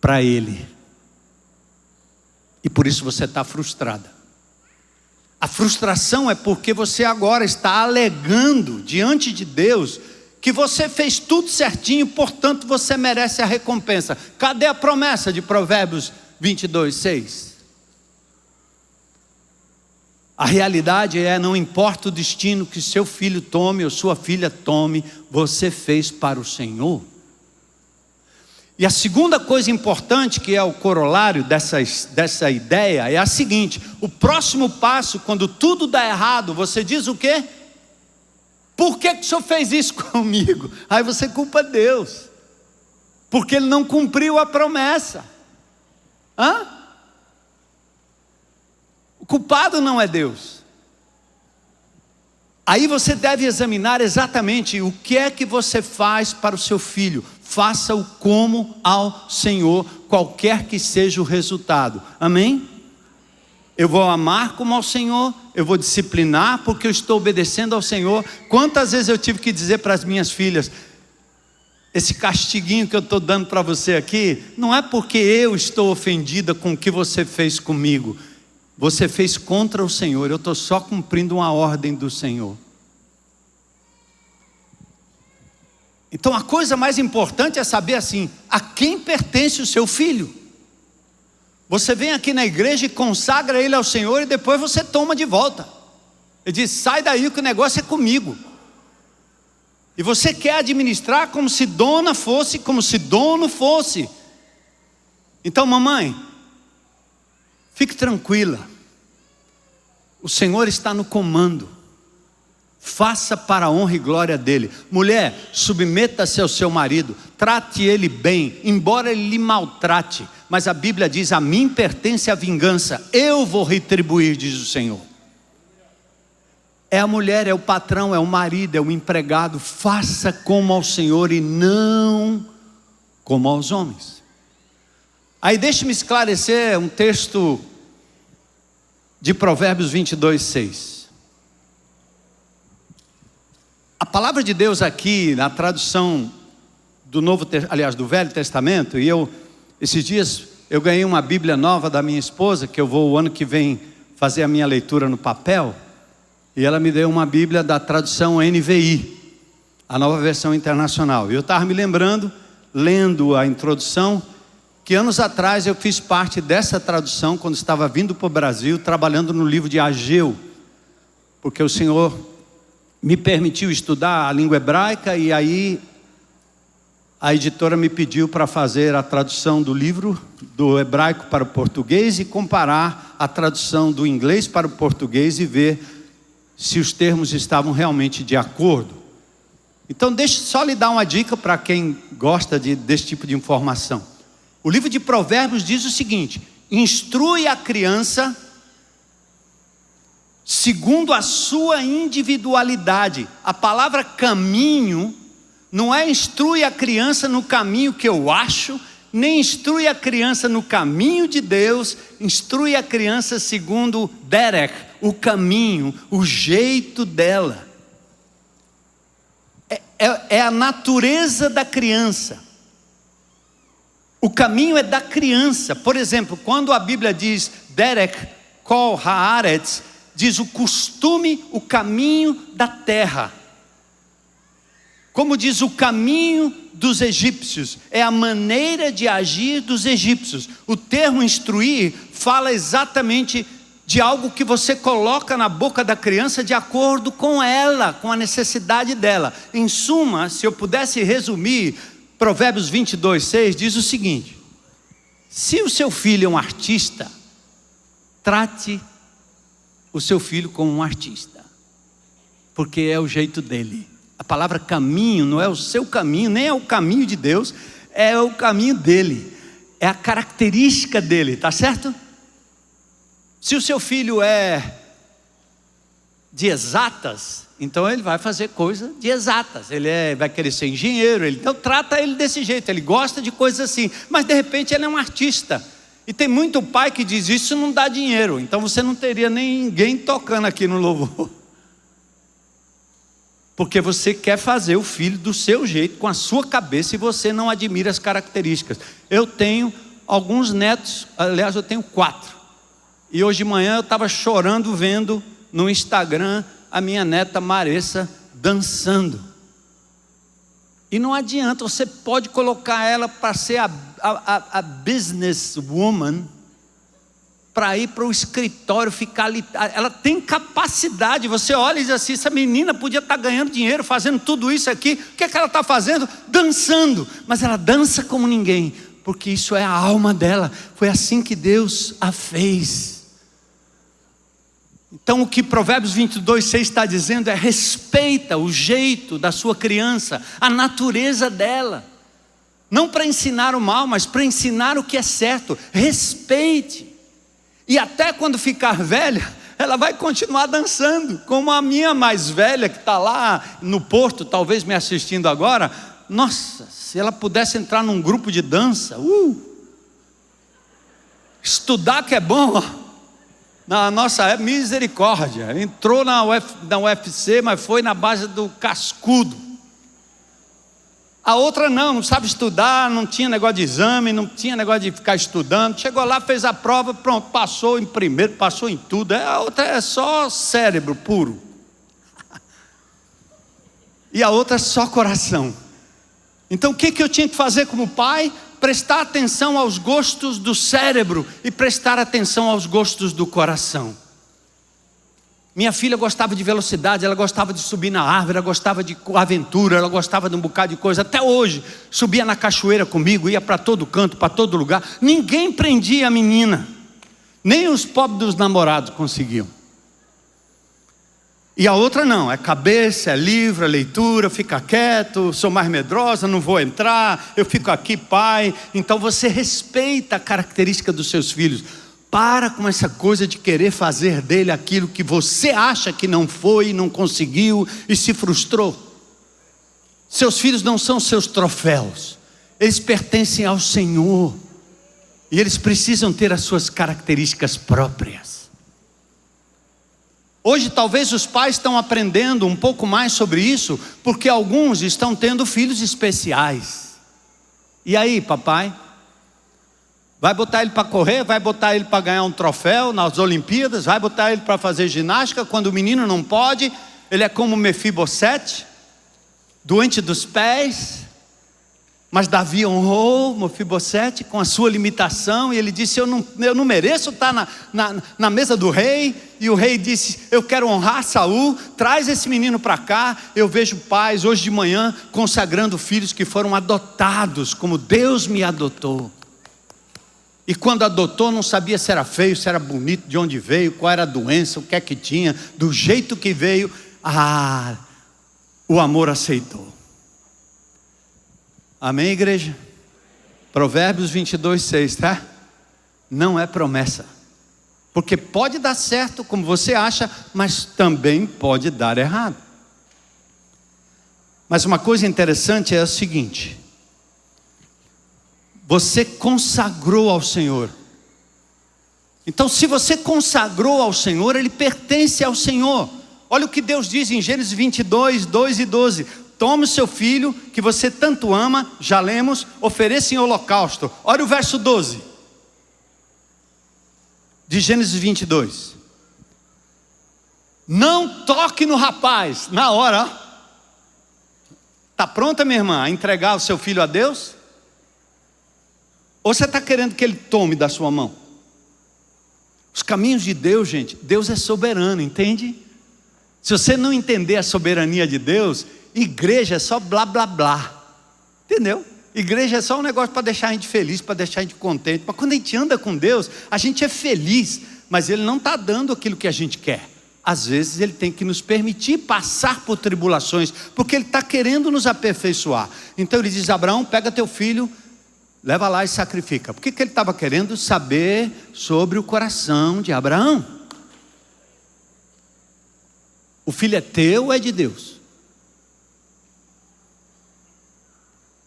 para ele. E por isso você está frustrada. A frustração é porque você agora está alegando diante de Deus que você fez tudo certinho, portanto você merece a recompensa. Cadê a promessa de Provérbios 22:6? A realidade é, não importa o destino que seu filho tome ou sua filha tome, você fez para o Senhor. E a segunda coisa importante, que é o corolário dessa ideia, é a seguinte: o próximo passo, quando tudo dá errado, você diz o quê? Por que o senhor fez isso comigo? Aí você culpa Deus, porque ele não cumpriu a promessa. O culpado não é Deus. Aí você deve examinar exatamente o que é que você faz para o seu filho. Faça-o como ao Senhor, qualquer que seja o resultado. Amém? Eu vou amar como ao Senhor, eu vou disciplinar porque eu estou obedecendo ao Senhor. Quantas vezes eu tive que dizer para as minhas filhas: esse castiguinho que eu estou dando para você aqui, não é porque eu estou ofendida com o que você fez comigo. Você fez contra o Senhor, eu estou só cumprindo uma ordem do Senhor. Então a coisa mais importante é saber assim: a quem pertence o seu filho? Você vem aqui na igreja e consagra ele ao Senhor, e depois você toma de volta. Ele diz: sai daí que o negócio é comigo. E você quer administrar como se dona fosse, como se dono fosse. Então, mamãe, fique tranquila, o Senhor está no comando. Faça para a honra e glória dele. Mulher, submeta-se ao seu marido, trate ele bem, embora ele lhe maltrate. Mas a Bíblia diz: a mim pertence a vingança, eu vou retribuir, diz o Senhor. É a mulher, é o patrão, é o marido, é o empregado. Faça como ao Senhor e não como aos homens. Aí deixe-me esclarecer um texto de Provérbios 22:6. A palavra de Deus aqui, na tradução do do Velho Testamento, e esses dias eu ganhei uma Bíblia nova da minha esposa, que eu vou o ano que vem fazer a minha leitura no papel, e ela me deu uma Bíblia da tradução NVI, a nova versão internacional. E eu estava me lembrando, lendo a introdução, que anos atrás eu fiz parte dessa tradução, quando estava vindo para o Brasil, trabalhando no livro de Ageu, porque o Senhor me permitiu estudar a língua hebraica, e aí a editora me pediu para fazer a tradução do livro do hebraico para o português e comparar a tradução do inglês para o português e ver se os termos estavam realmente de acordo. Então deixa só lhe dar uma dica para quem gosta desse tipo de informação. O livro de Provérbios diz o seguinte: instrui a criança segundo a sua individualidade. A palavra caminho não é instrui a criança no caminho que eu acho, nem instrui a criança no caminho de Deus. Instrui a criança segundo derech, o caminho, o jeito dela. É a natureza da criança. O caminho é da criança. Por exemplo, quando a Bíblia diz derech kol haaretz, diz o costume, o caminho da terra. Como diz o caminho dos egípcios, é a maneira de agir dos egípcios. O termo instruir fala exatamente de algo que você coloca na boca da criança de acordo com ela, com a necessidade dela. Em suma, se eu pudesse resumir, Provérbios 22:6 diz o seguinte: se o seu filho é um artista, trate o seu filho como um artista, porque é o jeito dele. A palavra caminho não é o seu caminho, nem é o caminho de Deus, é o caminho dele, é a característica dele, tá certo? Se o seu filho é de exatas, então ele vai fazer coisa de exatas, vai querer ser engenheiro, então trata ele desse jeito, ele gosta de coisas assim, mas de repente ele é um artista. E tem muito pai que diz: isso não dá dinheiro, então você não teria ninguém tocando aqui no louvor. Porque você quer fazer o filho do seu jeito, com a sua cabeça, e você não admira as características. Eu tenho alguns netos, aliás eu tenho 4. E hoje de manhã eu estava chorando vendo no Instagram a minha neta Maressa dançando. E não adianta, você pode colocar ela para ser a business woman, para ir para o escritório, ficar ali. Ela tem capacidade. Você olha e diz assim: essa menina podia estar ganhando dinheiro, fazendo tudo isso aqui. O que é que ela está fazendo? Dançando. Mas ela dança como ninguém, porque isso é a alma dela. Foi assim que Deus a fez. Então o que Provérbios 22:6 está dizendo é: respeita o jeito da sua criança, a natureza dela. Não para ensinar o mal, mas para ensinar o que é certo. Respeite. E até quando ficar velha, ela vai continuar dançando. Como a minha mais velha, que está lá no Porto, talvez me assistindo agora. Nossa, se ela pudesse entrar num grupo de dança, estudar que é bom, ó. Na nossa época, misericórdia. Entrou na UFC, mas foi na base do cascudo. A outra não sabe estudar, não tinha negócio de exame, não tinha negócio de ficar estudando. Chegou lá, fez a prova, pronto, passou em primeiro, passou em tudo. A outra é só cérebro puro. E a outra é só coração. Então o que eu tinha que fazer como pai? Prestar atenção aos gostos do cérebro e prestar atenção aos gostos do coração. Minha filha gostava de velocidade, ela gostava de subir na árvore, ela gostava de aventura, ela gostava de um bocado de coisa. Até hoje, subia na cachoeira comigo, ia para todo canto, para todo lugar. Ninguém prendia a menina, nem os pobres dos namorados conseguiam. E a outra não, é cabeça, é livro, é leitura, fica quieto, sou mais medrosa, não vou entrar, eu fico aqui, pai. Então você respeita a característica dos seus filhos. Para com essa coisa de querer fazer dele aquilo que você acha que não foi, não conseguiu e se frustrou. Seus filhos não são seus troféus, eles pertencem ao Senhor. E eles precisam ter as suas características próprias. Hoje talvez os pais estão aprendendo um pouco mais sobre isso, porque alguns estão tendo filhos especiais. E aí, papai? Vai botar ele para correr, vai botar ele para ganhar um troféu nas Olimpíadas, vai botar ele para fazer ginástica, quando o menino não pode. Ele é como Mefibosete, doente dos pés. Mas Davi honrou Mefibosete com a sua limitação, e ele disse: eu não mereço estar na mesa do rei. E o rei disse: eu quero honrar Saul, traz esse menino para cá. Eu vejo pais hoje de manhã consagrando filhos que foram adotados, como Deus me adotou. E quando adotou não sabia se era feio, se era bonito, de onde veio, qual era a doença, o que é que tinha. Do jeito que veio, o amor aceitou. Amém, igreja? Provérbios 22:6, tá? Não é promessa. Porque pode dar certo como você acha, mas também pode dar errado. Mas uma coisa interessante é o seguinte: você consagrou ao Senhor. Então se você consagrou ao Senhor, Ele pertence ao Senhor. Olha o que Deus diz em Gênesis 22:2 e 12. Tome o seu filho, que você tanto ama, já lemos, ofereça em holocausto. Olha o verso 12. De Gênesis 22. Não toque no rapaz. Na hora, está pronta, minha irmã, a entregar o seu filho a Deus? Ou você está querendo que ele tome da sua mão? Os caminhos de Deus, gente, Deus é soberano, entende? Se você não entender a soberania de Deus, igreja é só blá blá blá, entendeu? Igreja é só um negócio para deixar a gente feliz, para deixar a gente contente. Mas quando a gente anda com Deus, a gente é feliz, mas Ele não está dando aquilo que a gente quer. Às vezes Ele tem que nos permitir passar por tribulações, porque Ele está querendo nos aperfeiçoar. Então Ele diz: Abraão, pega teu filho, leva lá e sacrifica. Por que Ele estava querendo saber sobre o coração de Abraão? O filho é teu ou é de Deus?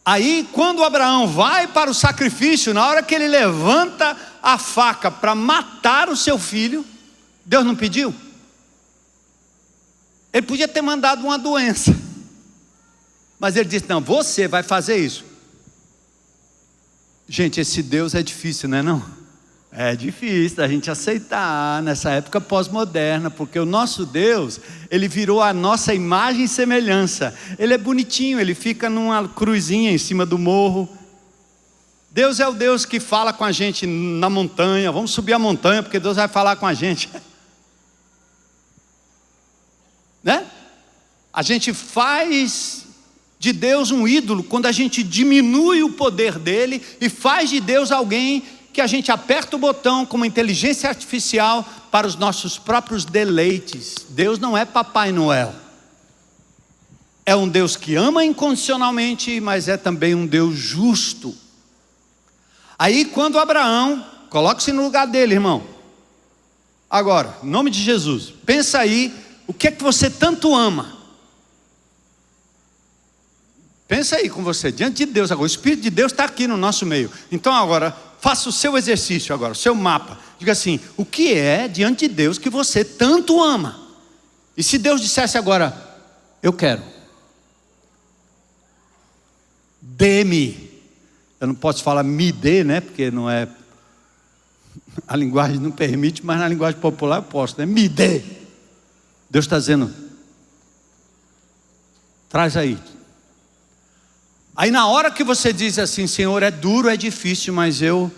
Aí quando Abraão vai para o sacrifício, na hora que ele levanta a faca para matar o seu filho, Deus não pediu? Ele podia ter mandado uma doença, mas ele disse: não, você vai fazer isso. Gente, esse Deus é difícil, não é não? É difícil da gente aceitar nessa época pós-moderna, porque o nosso Deus, Ele virou a nossa imagem e semelhança. Ele é bonitinho, Ele fica numa cruzinha em cima do morro. Deus é o Deus que fala com a gente na montanha. Vamos subir a montanha porque Deus vai falar com a gente. Né? A gente faz de Deus um ídolo quando a gente diminui o poder dele e faz de Deus alguém que a gente aperta o botão como inteligência artificial para os nossos próprios deleites. Deus não é Papai Noel. É um Deus que ama incondicionalmente, mas é também um Deus justo. Aí quando Abraão, coloque-se no lugar dele, irmão. Agora, em nome de Jesus, pensa aí, o que é que você tanto ama? Pensa aí com você, diante de Deus agora. O Espírito de Deus está aqui no nosso meio. Então agora, faça o seu exercício agora, o seu mapa. Diga assim, o que é diante de Deus que você tanto ama? E se Deus dissesse agora, eu quero. Dê-me. Eu não posso falar me dê, né? Porque não é... A linguagem não permite, mas na linguagem popular eu posso, né? Me dê. Deus está dizendo, traz aí. Aí na hora que você diz assim, Senhor, é duro, é difícil, mas eu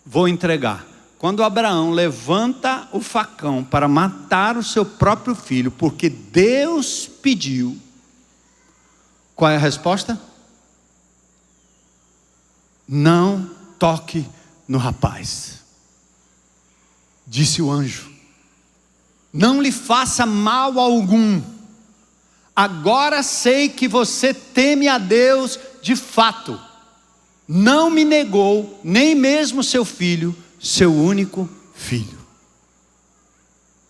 vou entregar. Quando Abraão levanta o facão para matar o seu próprio filho, porque Deus pediu, qual é a resposta? Não toque no rapaz, disse o anjo. Não lhe faça mal algum. Agora sei que você teme a Deus de fato. Não me negou nem mesmo seu filho, seu único filho.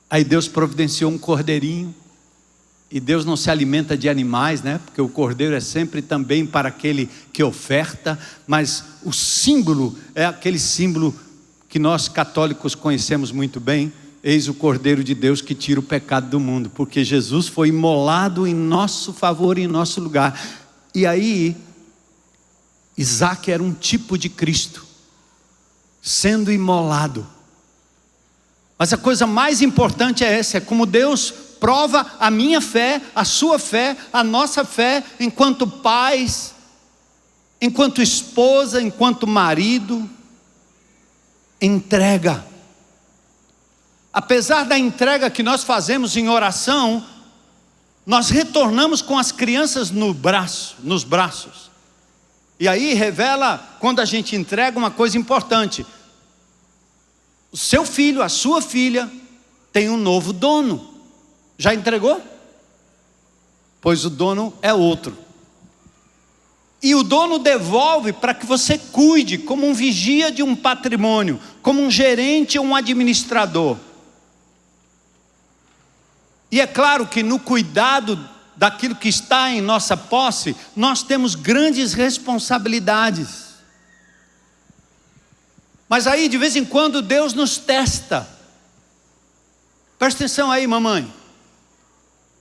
Aí Deus providenciou um cordeirinho. E Deus não se alimenta de animais, né? Porque o cordeiro é sempre também para aquele que oferta. Mas o símbolo é aquele símbolo que nós católicos conhecemos muito bem. Eis o Cordeiro de Deus que tira o pecado do mundo. Porque Jesus foi imolado em nosso favor e em nosso lugar. E aí, Isaac era um tipo de Cristo, sendo imolado. Mas a coisa mais importante é essa, é como Deus prova a minha fé, a sua fé, a nossa fé, enquanto pais, enquanto esposa, enquanto marido. Entrega. Apesar da entrega que nós fazemos em oração, nós retornamos com as crianças nos braços. E aí revela, quando a gente entrega, uma coisa importante. O seu filho, a sua filha, tem um novo dono. Já entregou? Pois o dono é outro. E o dono devolve para que você cuide, como um vigia de um patrimônio, como um gerente ou um administrador. E é claro que no cuidado daquilo que está em nossa posse, nós temos grandes responsabilidades. Mas aí de vez em quando Deus nos testa. Presta atenção aí, mamãe.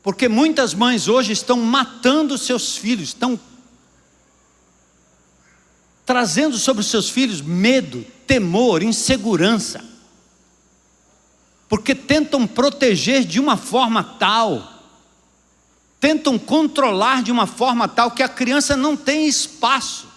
Porque muitas mães hoje estão matando seus filhos, estão trazendo sobre os seus filhos medo, temor, insegurança. Porque tentam proteger de uma forma tal, tentam controlar de uma forma tal que a criança não tem espaço.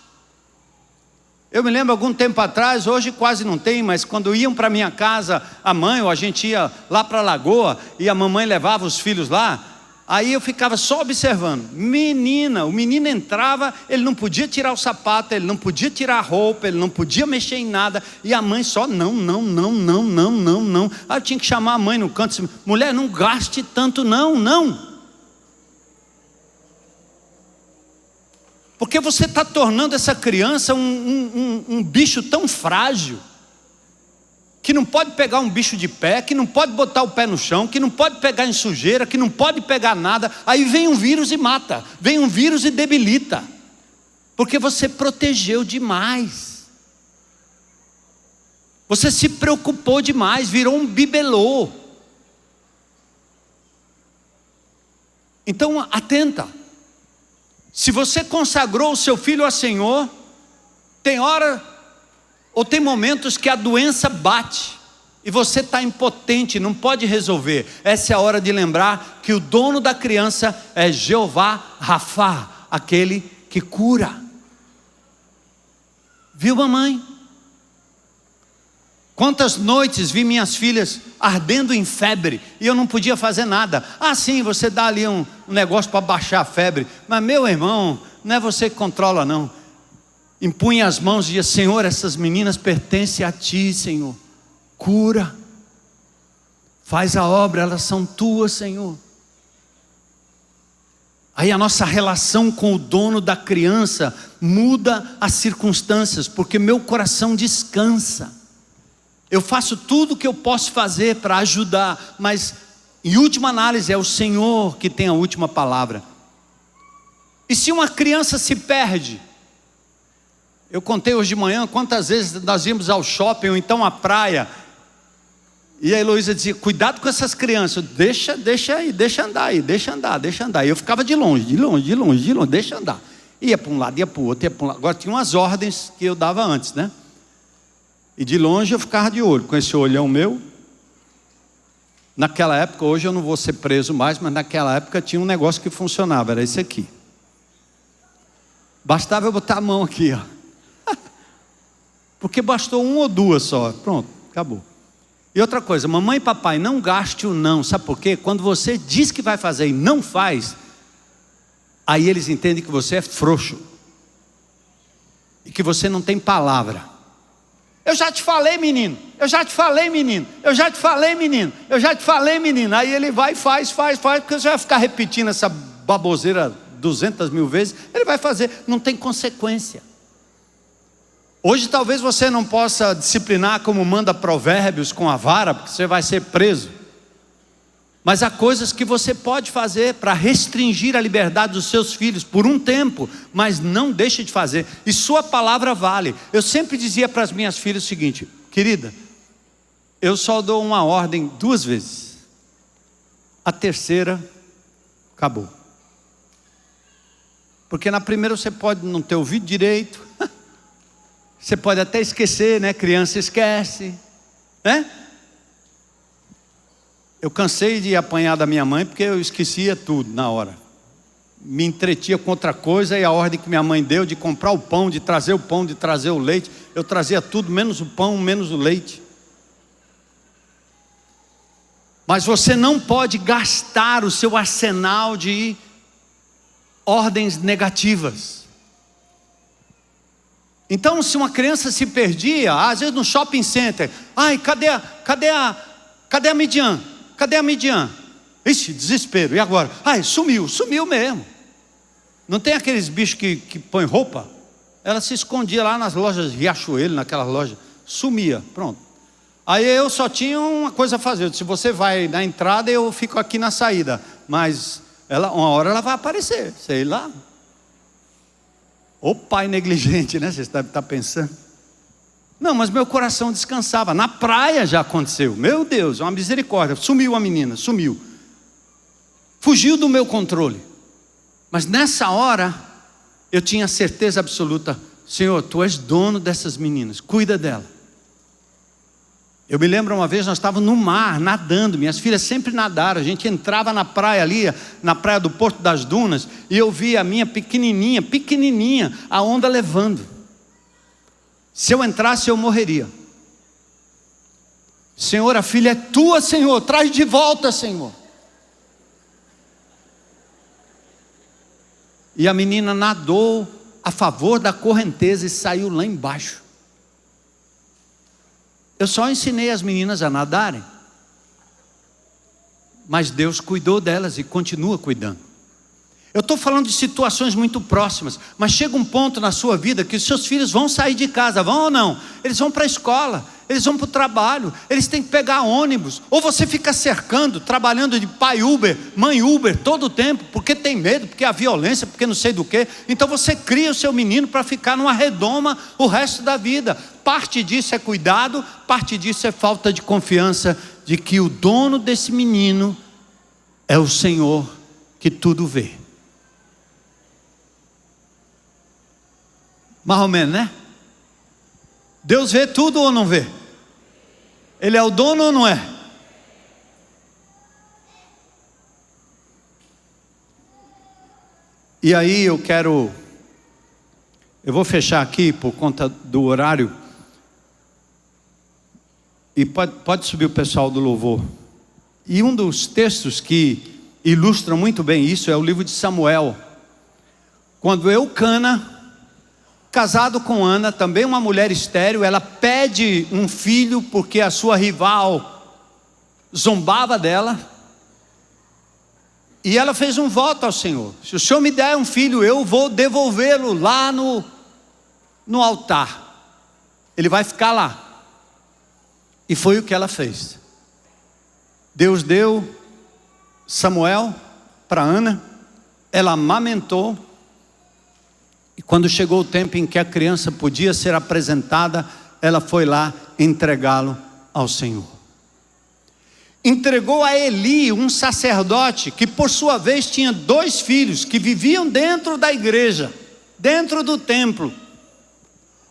Eu me lembro algum tempo atrás, hoje quase não tem, mas quando iam para minha casa, a mãe ou a gente ia lá para a lagoa e a mamãe levava os filhos lá, aí eu ficava só observando. O menino entrava, ele não podia tirar o sapato, ele não podia tirar a roupa, ele não podia mexer em nada, e a mãe só não. Aí eu tinha que chamar a mãe no canto, assim, mulher, não gaste tanto não. Porque você está tornando essa criança um bicho tão frágil, que não pode pegar um bicho de pé, que não pode botar o pé no chão, que não pode pegar em sujeira, que não pode pegar nada. Aí vem um vírus e mata, vem um vírus e debilita, porque você protegeu demais, você se preocupou demais, virou um bibelô. Então atenta. Se você consagrou o seu filho ao Senhor, tem hora ou tem momentos que a doença bate e você está impotente, não pode resolver. Essa é a hora de lembrar que o dono da criança é Jeová Rafá, aquele que cura. Viu, mamãe? Quantas noites vi minhas filhas ardendo em febre e eu não podia fazer nada. Ah, sim, você dá ali um negócio para baixar a febre. Mas meu irmão, não é você que controla não. Impunha as mãos e dizia: Senhor, essas meninas pertencem a Ti, Senhor. Cura. Faz a obra, elas são Tuas, Senhor. Aí a nossa relação com o dono da criança muda as circunstâncias, porque meu coração descansa. Eu faço tudo o que eu posso fazer para ajudar, mas em última análise é o Senhor que tem a última palavra. E se uma criança se perde? Eu contei hoje de manhã quantas vezes nós íamos ao shopping ou então à praia, e a Heloísa dizia: cuidado com essas crianças, deixa aí, deixa andar aí, deixa andar. E eu ficava de longe, deixa andar. Ia para um lado, ia para o outro, ia para um lado. Agora tinha umas ordens que eu dava antes, né? E de longe eu ficava de olho, com esse olhão meu. Naquela época, hoje eu não vou ser preso mais, mas naquela época tinha um negócio que funcionava, era esse aqui. Bastava eu botar a mão aqui, ó. Porque bastou uma ou duas só, pronto, acabou. E outra coisa, mamãe e papai, não gaste o não, sabe por quê? Quando você diz que vai fazer e não faz, aí eles entendem que você é frouxo. E que você não tem palavra. Eu já te falei, menino. Eu já te falei, menino. Eu já te falei, menino. Eu já te falei, menino. Aí ele vai e faz, porque você vai ficar repetindo essa baboseira 200 mil vezes. Ele vai fazer, não tem consequência. Hoje talvez você não possa disciplinar como manda Provérbios com a vara, porque você vai ser preso. Mas há coisas que você pode fazer para restringir a liberdade dos seus filhos por um tempo, mas não deixe de fazer, e sua palavra vale. Eu sempre dizia para as minhas filhas o seguinte: querida, eu só dou uma ordem 2 vezes, a terceira, acabou. Porque na primeira você pode não ter ouvido direito, você pode até esquecer, né? Criança esquece, né? Eu cansei de apanhar da minha mãe porque eu esquecia tudo na hora. Me entretia com outra coisa, e a ordem que minha mãe deu de comprar o pão, de trazer o leite, eu trazia tudo, menos o pão, menos o leite. Mas você não pode gastar o seu arsenal de ordens negativas. Então, se uma criança se perdia, às vezes no shopping center, ai, cadê a Midian? Cadê a Midian? Ixi, desespero, e agora? Ai, sumiu mesmo. Não tem aqueles bichos que põem roupa? Ela se escondia lá nas lojas Riachuelo, naquelas lojas, sumia, pronto. Aí eu só tinha uma coisa a fazer: se você vai na entrada, eu fico aqui na saída. Mas uma hora ela vai aparecer, sei lá. Ô pai negligente, né? Você deve estar pensando. Não, mas meu coração descansava. Na praia já aconteceu. Meu Deus, uma misericórdia. Sumiu a menina, sumiu. Fugiu do meu controle. Mas nessa hora, eu tinha certeza absoluta: Senhor, Tu és dono dessas meninas, cuida dela. Eu me lembro uma vez, nós estávamos no mar, nadando. Minhas filhas sempre nadaram. A gente entrava na praia ali, na praia do Porto das Dunas, e eu via a minha pequenininha, a onda levando. Se eu entrasse, eu morreria. Senhor, a filha é Tua, Senhor, traz de volta, Senhor. E a menina nadou a favor da correnteza e saiu lá embaixo. Eu só ensinei as meninas a nadarem, mas Deus cuidou delas e continua cuidando. Eu estou falando de situações muito próximas, mas chega um ponto na sua vida que os seus filhos vão sair de casa, vão ou não? Eles vão para a escola, eles vão para o trabalho, eles têm que pegar ônibus, ou você fica cercando, trabalhando de pai Uber, mãe Uber, todo o tempo, porque tem medo, porque há violência, porque não sei do que. Então você cria o seu menino para ficar numa redoma o resto da vida. Parte disso é cuidado, parte disso é falta de confiança de que o dono desse menino é o Senhor que tudo vê. Mais ou menos, né? Deus vê tudo ou não vê? Ele é o dono ou não é? E aí eu quero Eu vou fechar aqui por conta do horário. E pode subir o pessoal do louvor. E um dos textos que ilustra muito bem isso é o livro de Samuel. Quando Eucana, casado com Ana, também uma mulher estéril, ela pede um filho porque a sua rival zombava dela. E ela fez um voto ao Senhor: se o Senhor me der um filho, eu vou devolvê-lo lá no altar. Ele vai ficar lá. E foi o que ela fez. Deus deu Samuel para Ana, ela amamentou, e quando chegou o tempo em que a criança podia ser apresentada, ela foi lá entregá-lo ao Senhor. Entregou a Eli, um sacerdote, que por sua vez tinha 2 filhos, que viviam dentro da igreja, dentro do templo,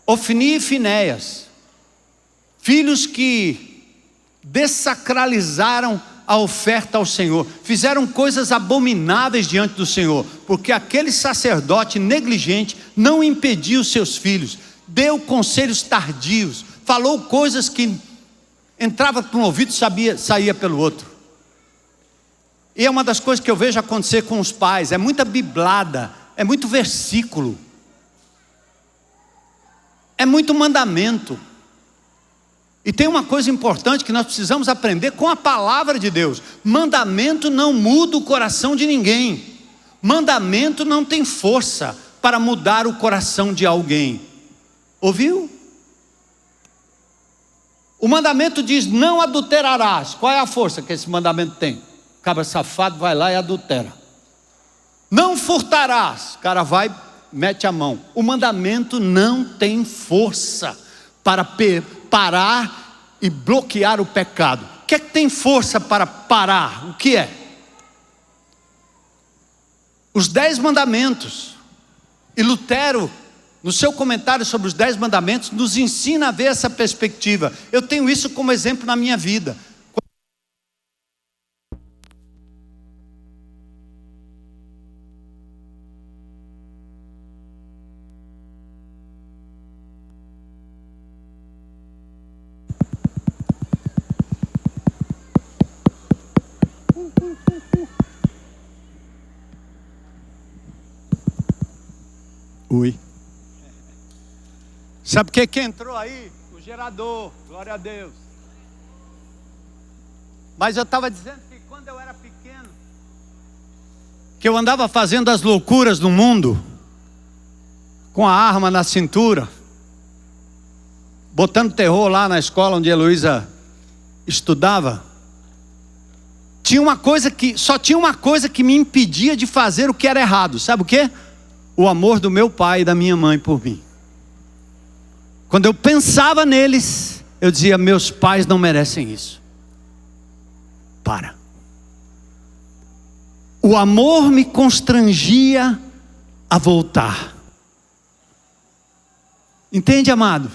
Ofni e Finéias. Filhos que dessacralizaram a oferta ao Senhor, fizeram coisas abomináveis diante do Senhor, porque aquele sacerdote negligente não impediu seus filhos, deu conselhos tardios, falou coisas que entrava por um ouvido e saía pelo outro. E é uma das coisas que eu vejo acontecer com os pais, é muita biblada, é muito versículo, é muito mandamento. E tem uma coisa importante que nós precisamos aprender com a palavra de Deus: mandamento não muda o coração de ninguém. Mandamento não tem força para mudar o coração de alguém. Ouviu? O mandamento diz: não adulterarás. Qual é a força que esse mandamento tem? O cabra safado vai lá e adultera. Não furtarás. O cara vai, mete a mão. O mandamento não tem força para parar e bloquear o pecado. O que é que tem força para parar? O que é? Os 10 mandamentos. E Lutero, no seu comentário sobre os 10 mandamentos, nos ensina a ver essa perspectiva. Eu tenho isso como exemplo na minha vida. Ui. Sabe o que entrou aí? O gerador, glória a Deus. Mas eu estava dizendo que quando eu era pequeno, que eu andava fazendo as loucuras do mundo, com a arma na cintura, botando terror lá na escola onde a Heloísa estudava. Só tinha uma coisa que me impedia de fazer o que era errado. Sabe o quê? O amor do meu pai e da minha mãe por mim. Quando eu pensava neles, eu dizia: meus pais não merecem isso. Para. O amor me constrangia a voltar. Entende, amado?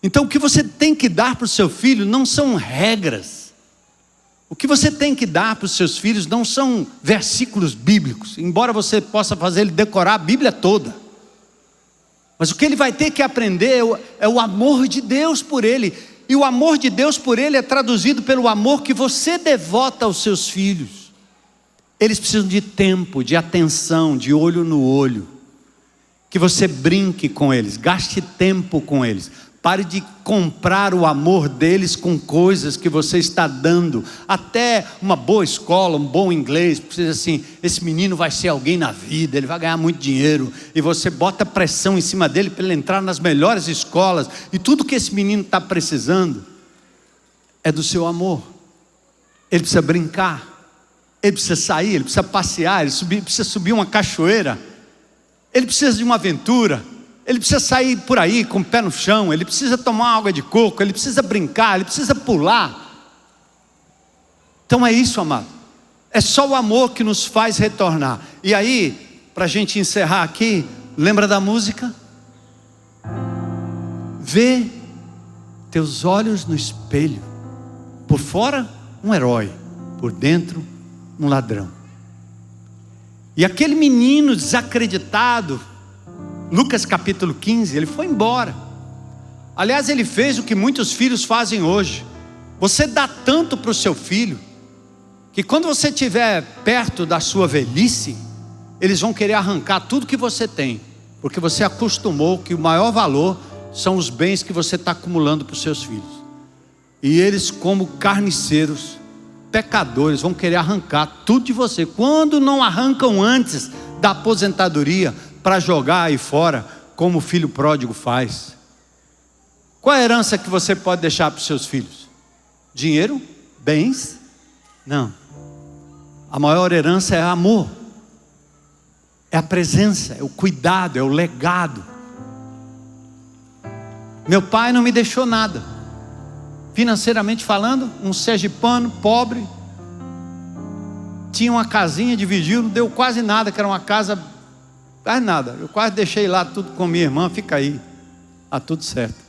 Então o que você tem que dar para o seu filho não são regras. O que você tem que dar para os seus filhos não são versículos bíblicos, embora você possa fazer ele decorar a Bíblia toda. Mas o que ele vai ter que aprender é o amor de Deus por ele. E o amor de Deus por ele é traduzido pelo amor que você devota aos seus filhos. Eles precisam de tempo, de atenção, de olho no olho. Que você brinque com eles, gaste tempo com eles. Pare de comprar o amor deles com coisas que você está dando. Até uma boa escola, um bom inglês. Você diz assim: esse menino vai ser alguém na vida, ele vai ganhar muito dinheiro. E você bota pressão em cima dele para ele entrar nas melhores escolas. E tudo que esse menino está precisando é do seu amor. Ele precisa brincar, ele precisa sair, ele precisa passear, ele precisa subir uma cachoeira. Ele precisa de uma aventura. Ele precisa sair por aí com o pé no chão, ele precisa tomar água de coco, ele precisa brincar, ele precisa pular. Então é isso, amado. É só o amor que nos faz retornar. E aí, para a gente encerrar aqui, lembra da música? Vê teus olhos no espelho. Por fora, um herói. Por dentro, um ladrão. E aquele menino desacreditado, Lucas capítulo 15, ele foi embora. Aliás, ele fez o que muitos filhos fazem hoje. Você dá tanto para o seu filho, que quando você estiver perto da sua velhice, eles vão querer arrancar tudo que você tem, porque você acostumou que o maior valor são os bens que você está acumulando para os seus filhos. E eles, como carniceiros, pecadores, vão querer arrancar tudo de você, quando não arrancam antes da aposentadoria, para jogar aí fora, como o filho pródigo faz. Qual é a herança que você pode deixar para os seus filhos? Dinheiro? Bens? Não. A maior herança é amor, é a presença, é o cuidado, é o legado. Meu pai não me deixou nada, financeiramente falando, um sergipano pobre, tinha uma casinha, dividiu, não deu quase nada, que era uma casa, quase nada. Eu quase deixei lá tudo com minha irmã, fica aí, tá tudo certo.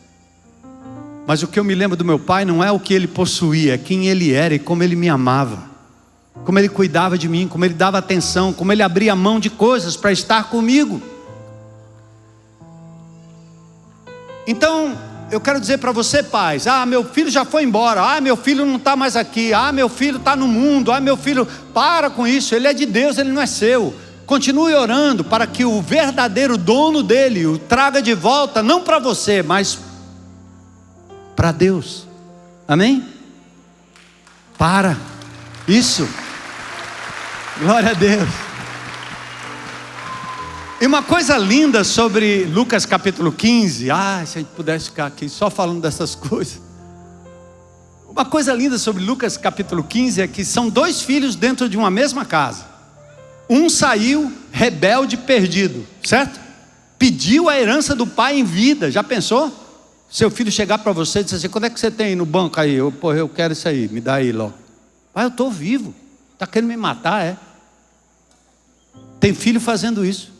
Mas o que eu me lembro do meu pai não é o que ele possuía, é quem ele era e como ele me amava, como ele cuidava de mim, como ele dava atenção, como ele abria mão de coisas para estar comigo. Então, eu quero dizer para você, pais: meu filho já foi embora, meu filho não está mais aqui, meu filho está no mundo, meu filho, para com isso, ele é de Deus, ele não é seu. Continue orando para que o verdadeiro dono dele o traga de volta, não para você, mas para Deus. Amém? Para isso. Glória a Deus. E uma coisa linda sobre Lucas capítulo 15, se a gente pudesse ficar aqui só falando dessas coisas. Uma coisa linda sobre Lucas capítulo 15 é que são dois filhos dentro de uma mesma casa. Um saiu rebelde, perdido, certo? Pediu a herança do pai em vida. Já pensou? Seu filho chegar para você e dizer assim: quando é que você tem no banco aí? Eu quero isso aí, me dá aí logo. Pai, eu estou vivo, está querendo me matar, é? Tem filho fazendo isso.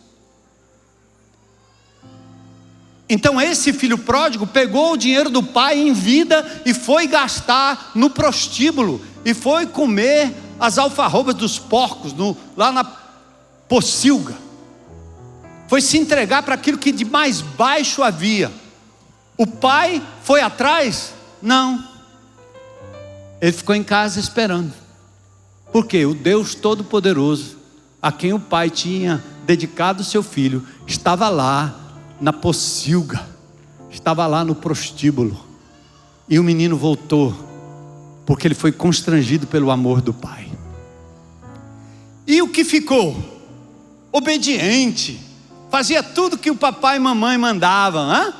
Então esse filho pródigo pegou o dinheiro do pai em vida e foi gastar no prostíbulo, e foi comer as alfarrobas dos porcos, lá na pocilga. Foi se entregar para aquilo que de mais baixo havia. O pai foi atrás? Não. Ele ficou em casa esperando. Por quê? O Deus Todo-Poderoso, a quem o pai tinha dedicado o seu filho, estava lá na pocilga, estava lá no prostíbulo. E o menino voltou, porque ele foi constrangido pelo amor do pai. E o que ficou? Obediente, fazia tudo que o papai e mamãe mandavam,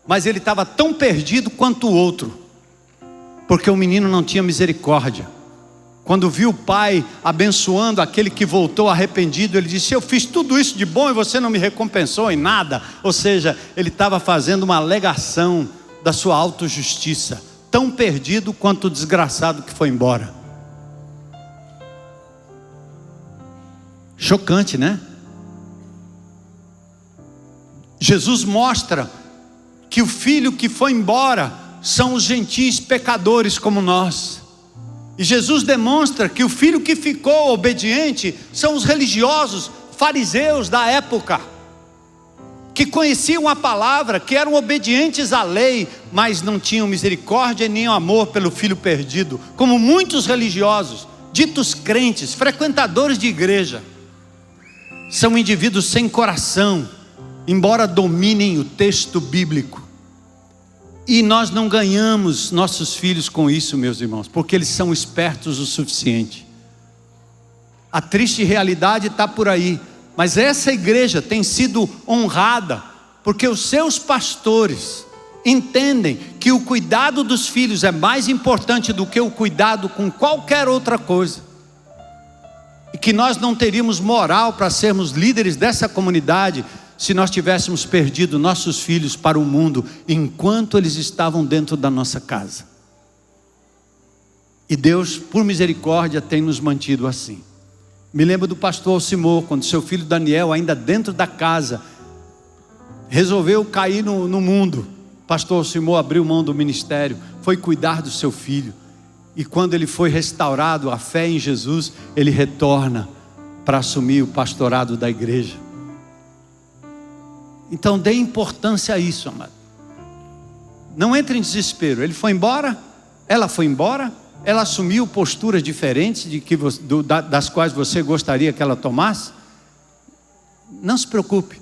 mas ele estava tão perdido quanto o outro, porque o menino não tinha misericórdia. Quando viu o pai abençoando aquele que voltou arrependido, ele disse: eu fiz tudo isso de bom e você não me recompensou em nada. Ou seja, ele estava fazendo uma alegação da sua autojustiça, tão perdido quanto o desgraçado que foi embora. Chocante, né? Jesus mostra que o filho que foi embora são os gentis pecadores como nós. E Jesus demonstra que o filho que ficou obediente são os religiosos, fariseus da época, que conheciam a palavra, que eram obedientes à lei, mas não tinham misericórdia nem amor pelo filho perdido, como muitos religiosos, ditos crentes, frequentadores de igreja. São indivíduos sem coração, embora dominem o texto bíblico. E nós não ganhamos nossos filhos com isso, meus irmãos, porque eles são espertos o suficiente. A triste realidade está por aí, mas essa igreja tem sido honrada, porque os seus pastores entendem que o cuidado dos filhos é mais importante do que o cuidado com qualquer outra coisa. E que nós não teríamos moral para sermos líderes dessa comunidade se nós tivéssemos perdido nossos filhos para o mundo enquanto eles estavam dentro da nossa casa. E Deus, por misericórdia, tem nos mantido assim. Me lembro do pastor Alcimor, quando seu filho Daniel, ainda dentro da casa, resolveu cair no mundo. Pastor Alcimor abriu mão do ministério, foi cuidar do seu filho. E quando ele foi restaurado, a fé em Jesus, ele retorna para assumir o pastorado da igreja. Então dê importância a isso, amado. Não entre em desespero. Ele foi embora, ela foi embora, ela assumiu posturas diferentes das quais você gostaria que ela tomasse. Não se preocupe.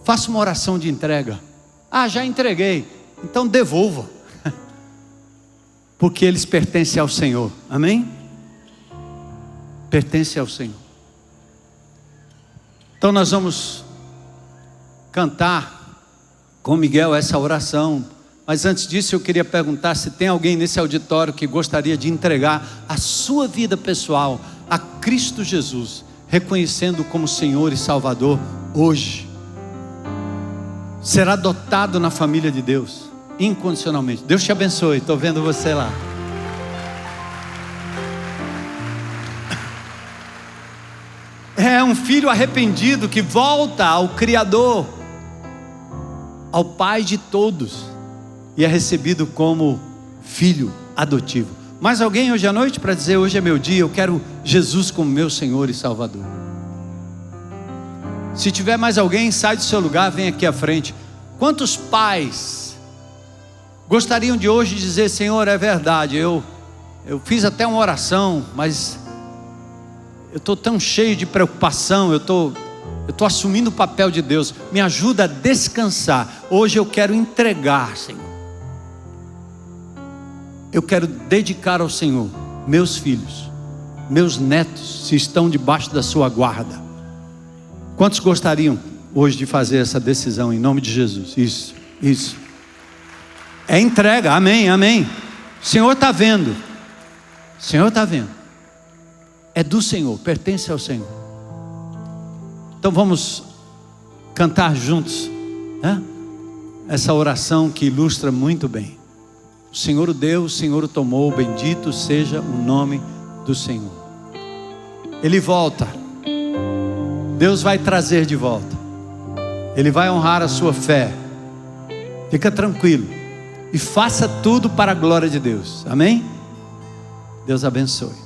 Faça uma oração de entrega. Ah, já entreguei. Então devolva. Porque eles pertencem ao Senhor. Amém? Pertencem ao Senhor. Então nós vamos cantar com Miguel essa oração. Mas antes disso eu queria perguntar se tem alguém nesse auditório que gostaria de entregar a sua vida pessoal a Cristo Jesus, reconhecendo como Senhor e Salvador hoje. Será adotado na família de Deus, incondicionalmente. Deus te abençoe, estou vendo você lá. É um filho arrependido que volta ao Criador, ao Pai de todos, e é recebido como filho adotivo. Mais alguém hoje à noite para dizer: hoje é meu dia, eu quero Jesus como meu Senhor e Salvador? Se tiver mais alguém, sai do seu lugar, vem aqui à frente. Quantos pais gostariam de hoje dizer: Senhor, é verdade, eu fiz até uma oração, mas eu estou tão cheio de preocupação, eu estou assumindo o papel de Deus, me ajuda a descansar. Hoje eu quero entregar, Senhor. Eu quero dedicar ao Senhor meus filhos, meus netos, se estão debaixo da sua guarda. Quantos gostariam hoje de fazer essa decisão em nome de Jesus? Isso. É entrega, amém, amém. O Senhor está vendo. O Senhor está vendo. É do Senhor, pertence ao Senhor. Então vamos cantar juntos, né? Essa oração que ilustra muito bem. O Senhor o deu, o Senhor o tomou, bendito seja o nome do Senhor. Ele volta. Deus vai trazer de volta. Ele vai honrar a sua fé. Fica tranquilo. E faça tudo para a glória de Deus. Amém? Deus abençoe.